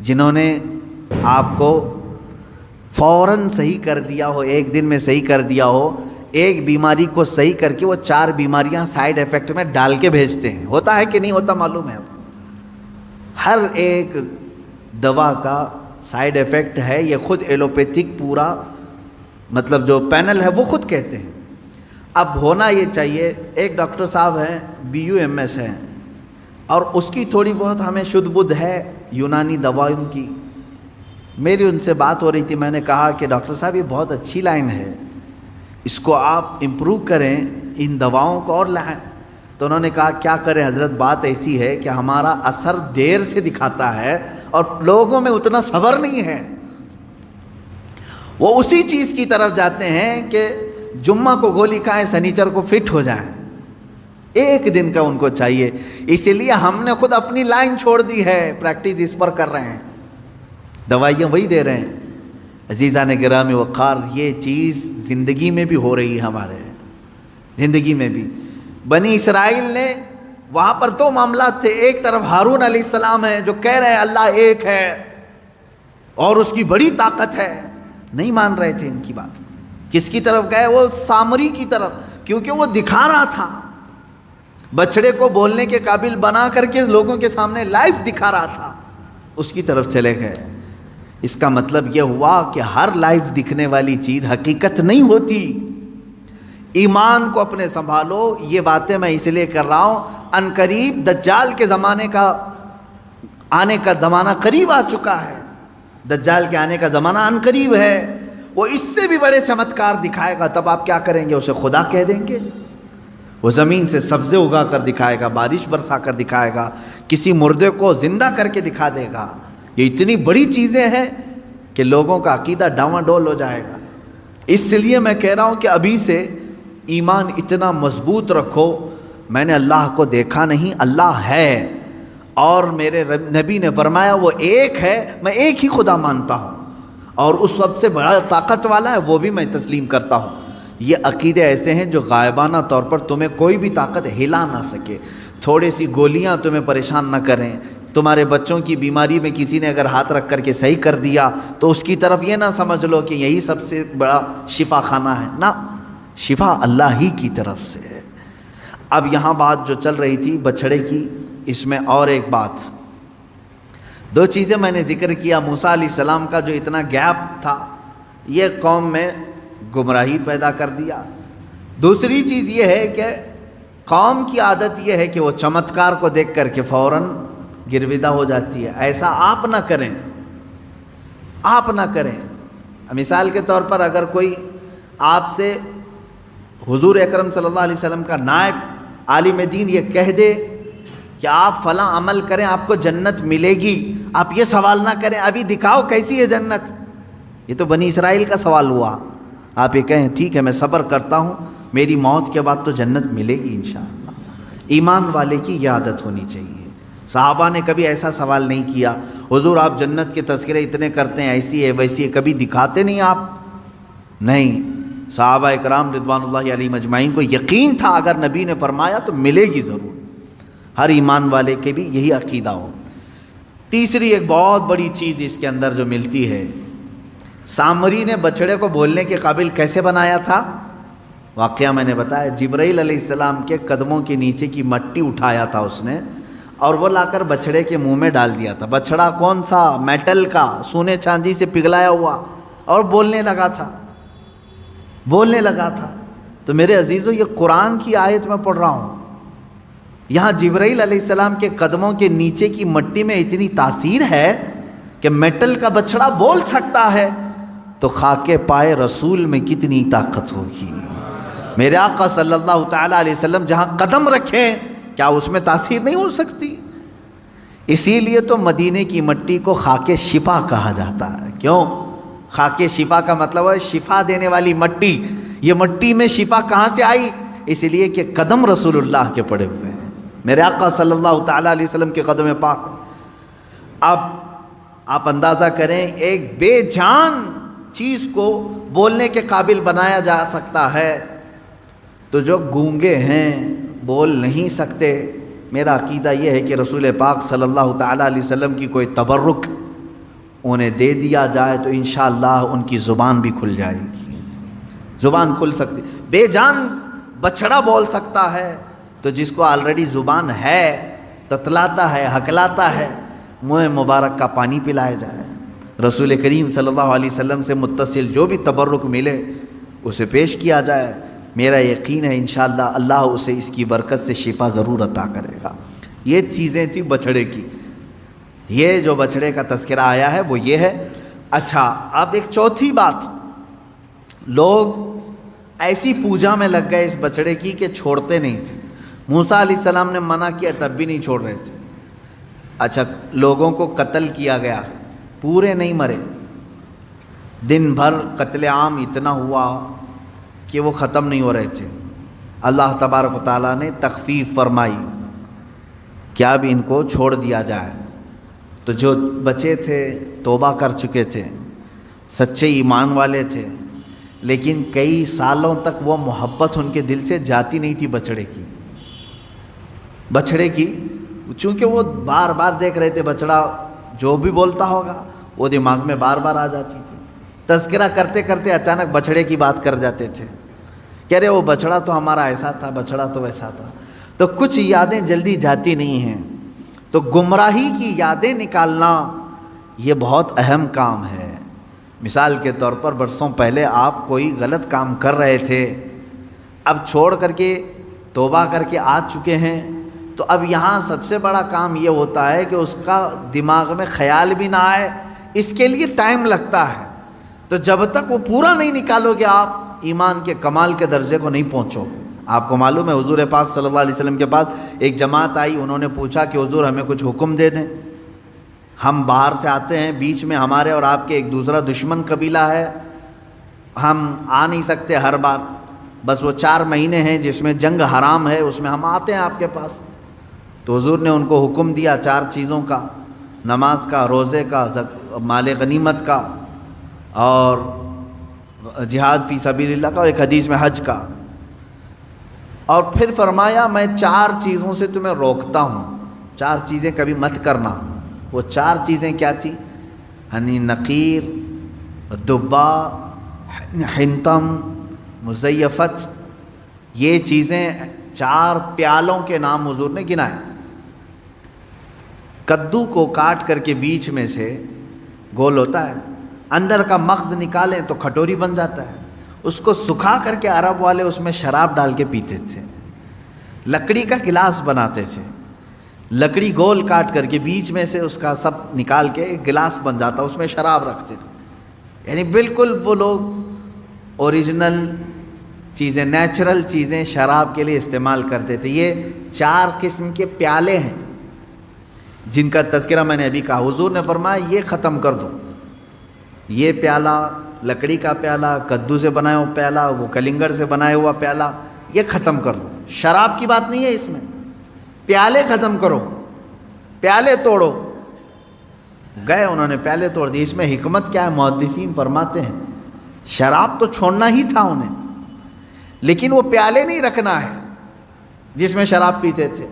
Speaker 1: جنہوں نے آپ کو فوراً صحیح کر دیا ہو، ایک دن میں صحیح کر دیا ہو، ایک بیماری کو صحیح کر کے وہ 4 بیماریاں سائیڈ ایفیکٹ میں ڈال کے بھیجتے ہیں. ہوتا ہے کہ نہیں ہوتا معلوم ہے آپ کو؟ ہر ایک دوا کا سائیڈ ایفیکٹ ہے، یہ خود ایلوپیتھک پورا مطلب جو پینل ہے وہ خود کہتے ہیں. اب ہونا یہ چاہیے، ایک ڈاکٹر صاحب ہیں BUMS ہیں، اور اس کی تھوڑی بہت ہمیں شدھ بدھ ہے یونانی دوائوں کی. میری ان سے بات ہو رہی تھی، میں نے کہا کہ ڈاکٹر صاحب یہ بہت اچھی لائن ہے، اس کو آپ امپروو کریں، ان دواؤں کو اور لائیں. تو انہوں نے کہا کیا کریں حضرت، بات ایسی ہے کہ ہمارا اثر دیر سے دکھاتا ہے اور لوگوں میں اتنا صبر نہیں ہے. وہ اسی چیز کی طرف جاتے ہیں کہ جمعہ کو گولی کھائیں سنیچر کو فٹ ہو جائیں، ایک دن کا ان کو چاہیے. اسی لیے ہم نے خود اپنی لائن چھوڑ دی ہے، پریکٹس اس پر کر رہے ہیں، دوائیاں وہی دے رہے ہیں. عزیزان گرامی وقار، یہ چیز زندگی میں بھی ہو رہی ہے، ہمارے زندگی میں بھی. بنی اسرائیل نے وہاں پر 2 معاملات تھے، ایک طرف ہارون علیہ السلام ہیں جو کہہ رہے ہیں اللہ ایک ہے اور اس کی بڑی طاقت ہے، نہیں مان رہے تھے ان کی بات. کس کی طرف گئے؟ وہ سامری کی طرف، کیونکہ وہ دکھا رہا تھا، بچڑے کو بولنے کے قابل بنا کر کے لوگوں کے سامنے لائیو دکھا رہا تھا، اس کی طرف چلے گئے. اس کا مطلب یہ ہوا کہ ہر لائیو دکھنے والی چیز حقیقت نہیں ہوتی. ایمان کو اپنے سنبھالو. یہ باتیں میں اس لیے کر رہا ہوں، ان قریب دجال کے زمانے کا آنے کا زمانہ قریب آ چکا ہے. دجال کے آنے کا زمانہ ان قریب ہے، وہ اس سے بھی بڑے چمتکار دکھائے گا. تب آپ کیا کریں گے؟ اسے خدا کہہ دیں گے؟ وہ زمین سے سبزے اگا کر دکھائے گا، بارش برسا کر دکھائے گا، کسی مردے کو زندہ کر کے دکھا دے گا. یہ اتنی بڑی چیزیں ہیں کہ لوگوں کا عقیدہ ڈاواڈول ہو جائے گا. اس لیے میں کہہ رہا ہوں کہ ابھی سے ایمان اتنا مضبوط رکھو. میں نے اللہ کو دیکھا نہیں، اللہ ہے، اور میرے نبی نے فرمایا وہ ایک ہے، میں ایک ہی خدا مانتا ہوں، اور اس سب سے بڑا طاقت والا ہے وہ بھی میں تسلیم کرتا ہوں. یہ عقیدے ایسے ہیں جو غائبانہ طور پر تمہیں کوئی بھی طاقت ہلا نہ سکے. تھوڑی سی گولیاں تمہیں پریشان نہ کریں. تمہارے بچوں کی بیماری میں کسی نے اگر ہاتھ رکھ کر کے صحیح کر دیا تو اس کی طرف یہ نہ سمجھ لو کہ یہی سب سے بڑا شفا خانہ ہے. نہ، شفا اللہ ہی کی طرف سے ہے. اب یہاں بات جو چل رہی تھی بچھڑے کی، اس میں اور ایک بات، 2 چیزیں میں نے ذکر کیا. موسیٰ علیہ السلام کا جو اتنا گیپ تھا، یہ قوم میں گمراہی پیدا کر دیا. دوسری چیز یہ ہے کہ قوم کی عادت یہ ہے کہ وہ چمتکار کو دیکھ کر کے فوراً گرویدہ ہو جاتی ہے. ایسا آپ نہ کریں، آپ نہ کریں. مثال کے طور پر اگر کوئی آپ سے حضور اکرم صلی اللہ علیہ وسلم کا نائب عالم دین یہ کہہ دے کہ آپ فلاں عمل کریں آپ کو جنت ملے گی، آپ یہ سوال نہ کریں ابھی دکھاؤ کیسی ہے جنت. یہ تو بنی اسرائیل کا سوال ہوا. آپ یہ کہیں ٹھیک ہے میں صبر کرتا ہوں، میری موت کے بعد تو جنت ملے گی انشاءاللہ. ایمان والے کی یہ عادت ہونی چاہیے. صحابہ نے کبھی ایسا سوال نہیں کیا حضور آپ جنت کے تذکرے اتنے کرتے ہیں، ایسی ہے ویسی ہے، کبھی دکھاتے نہیں آپ؟ نہیں. صحابہ اکرام رضوان اللہ علیہم اجمعین کو یقین تھا اگر نبی نے فرمایا تو ملے گی ضرور. ہر ایمان والے کے بھی یہی عقیدہ ہو. تیسری ایک بہت بڑی چیز اس کے اندر جو ملتی ہے، سامری نے بچڑے کو بولنے کے قابل کیسے بنایا تھا؟ واقعہ میں نے بتایا، جبرائیل علیہ السلام کے قدموں کے نیچے کی مٹی اٹھایا تھا اس نے، اور وہ لا کر بچڑے کے منہ میں ڈال دیا تھا. بچڑا کون سا؟ میٹل کا، سونے چاندی سے پگھلایا ہوا، اور بولنے لگا تھا، بولنے لگا تھا. تو میرے عزیزو یہ قرآن کی آیت میں پڑھ رہا ہوں. یہاں جبرائیل علیہ السلام کے قدموں کے نیچے کی مٹی میں اتنی تاثیر ہے کہ میٹل کا بچڑا بول سکتا ہے، تو خاک پائے رسول میں کتنی طاقت ہوگی. میرے آقا صلی اللہ تعالیٰ علیہ وسلم جہاں قدم رکھیں کیا اس میں تاثیر نہیں ہو سکتی؟ اسی لیے تو مدینے کی مٹی کو خاک شفا کہا جاتا ہے. کیوں؟ خاک شفا کا مطلب ہے شفا دینے والی مٹی. یہ مٹی میں شفا کہاں سے آئی؟ اس لیے کہ قدم رسول اللہ کے پڑے ہوئے ہیں، میرے آقا صلی اللہ تعالیٰ علیہ وسلم کے قدم پاک. اب آپ اندازہ کریں ایک بے جان چیز کو بولنے کے قابل بنایا جا سکتا ہے، تو جو گونگے ہیں، بول نہیں سکتے، میرا عقیدہ یہ ہے کہ رسول پاک صلی اللہ تعالیٰ علیہ وسلم کی کوئی تبرک انہیں دے دیا جائے تو انشاءاللہ ان کی زبان بھی کھل جائے گی، زبان کھل سکتی۔ بے جان بچڑا بول سکتا ہے تو جس کو آلریڈی زبان ہے، تتلاتا ہے، ہکلاتا ہے، منہ مبارک کا پانی پلایا جائے۔ رسول کریم صلی اللہ علیہ وسلم سے متصل جو بھی تبرک ملے اسے پیش کیا جائے۔ میرا یقین ہے انشاءاللہ اللہ اسے اس کی برکت سے شفا ضرور عطا کرے گا۔ یہ چیزیں تھی بچھڑے کی، یہ جو بچھڑے کا تذکرہ آیا ہے وہ یہ ہے۔ اچھا، اب ایک چوتھی بات، لوگ ایسی پوجا میں لگ گئے اس بچھڑے کی کہ چھوڑتے نہیں تھے۔ موسیٰ علیہ السلام نے منع کیا تب بھی نہیں چھوڑ رہے تھے۔ اچھا، لوگوں کو قتل کیا گیا، پورے نہیں مرے، دن بھر قتل عام اتنا ہوا کہ وہ ختم نہیں ہو رہے تھے۔ اللہ تبارک و تعالیٰ نے تخفیف فرمائی کہ اب ان کو چھوڑ دیا جائے۔ تو جو بچے تھے توبہ کر چکے تھے، سچے ایمان والے تھے، لیکن کئی سالوں تک وہ محبت ان کے دل سے جاتی نہیں تھی بچڑے کی، چونکہ وہ بار بار دیکھ رہے تھے بچڑا جو بھی بولتا ہوگا وہ دماغ میں بار بار آ جاتی تھی۔ تذکرہ کرتے کرتے اچانک بچڑے کی بات کر جاتے تھے کہ ارے وہ بچڑا تو ہمارا ایسا تھا، بچڑا تو ویسا تھا۔ تو کچھ یادیں جلدی جاتی نہیں ہیں، تو گمراہی کی یادیں نکالنا یہ بہت اہم کام ہے۔ مثال کے طور پر برسوں پہلے آپ کوئی غلط کام کر رہے تھے، اب چھوڑ کر کے توبہ کر کے آ چکے ہیں، تو اب یہاں سب سے بڑا کام یہ ہوتا ہے کہ اس کا دماغ میں خیال بھی نہ آئے، اس کے لیے ٹائم لگتا ہے۔ تو جب تک وہ پورا نہیں نکالو گے آپ ایمان کے کمال کے درجے کو نہیں پہنچو گے۔ آپ کو معلوم ہے حضور پاک صلی اللہ علیہ وسلم کے پاس ایک جماعت آئی، انہوں نے پوچھا کہ حضور ہمیں کچھ حکم دے دیں، ہم باہر سے آتے ہیں، بیچ میں ہمارے اور آپ کے ایک دوسرا دشمن قبیلہ ہے، ہم آ نہیں سکتے ہر بار، بس وہ 4 مہینے ہیں جس میں جنگ حرام ہے اس میں ہم آتے ہیں آپ کے پاس۔ تو حضور نے ان کو حکم دیا 4 چیزوں کا، نماز کا، روزے کا، مال غنیمت کا، اور جہاد فی سبیل اللہ کا، اور ایک حدیث میں حج کا۔ اور پھر فرمایا میں 4 چیزوں سے تمہیں روکتا ہوں، 4 چیزیں کبھی مت کرنا۔ وہ 4 چیزیں کیا تھی؟ نقیر، دبا، حنتم، مزیفت، یہ چیزیں 4 پیالوں کے نام حضور نے گنائے۔ کدو کو کاٹ کر کے بیچ میں سے گول ہوتا ہے، اندر کا مغز نکالیں تو کھٹوری بن جاتا ہے، اس کو سکھا کر کے عرب والے اس میں شراب ڈال کے پیتے تھے۔ لکڑی کا گلاس بناتے تھے، لکڑی گول کاٹ کر کے بیچ میں سے اس کا سب نکال کے ایک گلاس بن جاتا، اس میں شراب رکھتے تھے۔ یعنی بالکل وہ لوگ اوریجنل چیزیں، نیچرل چیزیں شراب کے لیے استعمال کرتے تھے۔ یہ 4 قسم کے پیالے ہیں جن کا تذکرہ میں نے ابھی کہا۔ حضور نے فرمایا یہ ختم کر دو، یہ پیالہ، لکڑی کا پیالہ، کدو سے بنایا ہوا پیالہ، وہ کلنگڑ سے بنایا ہوا پیالہ، یہ ختم کر دو۔ شراب کی بات نہیں ہے اس میں، پیالے ختم کرو، پیالے توڑو۔ گئے انہوں نے پیالے توڑ دی۔ اس میں حکمت کیا ہے؟ محدثین فرماتے ہیں شراب تو چھوڑنا ہی تھا انہیں، لیکن وہ پیالے نہیں رکھنا ہے جس میں شراب پیتے تھے۔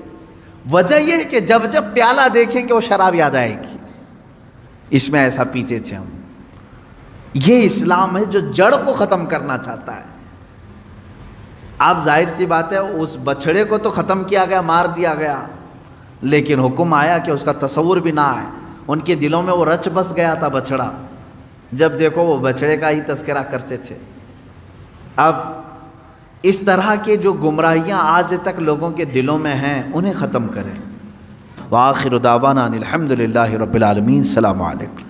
Speaker 1: وجہ یہ ہے کہ جب جب پیالہ دیکھیں گے وہ شراب یاد آئے گی، اس میں ایسا پیتے تھے ہم۔ یہ اسلام ہے جو جڑ کو ختم کرنا چاہتا ہے۔ اب ظاہر سی بات ہے اس بچڑے کو تو ختم کیا گیا، مار دیا گیا، لیکن حکم آیا کہ اس کا تصور بھی نہ آئے۔ ان کے دلوں میں وہ رچ بس گیا تھا بچڑا، جب دیکھو وہ بچڑے کا ہی تذکرہ کرتے تھے۔ اب اس طرح کے جو گمراہیاں آج تک لوگوں کے دلوں میں ہیں انہیں ختم کریں۔ وآخر دعوانا ان الحمد للہ رب العالمین۔ السلام علیکم۔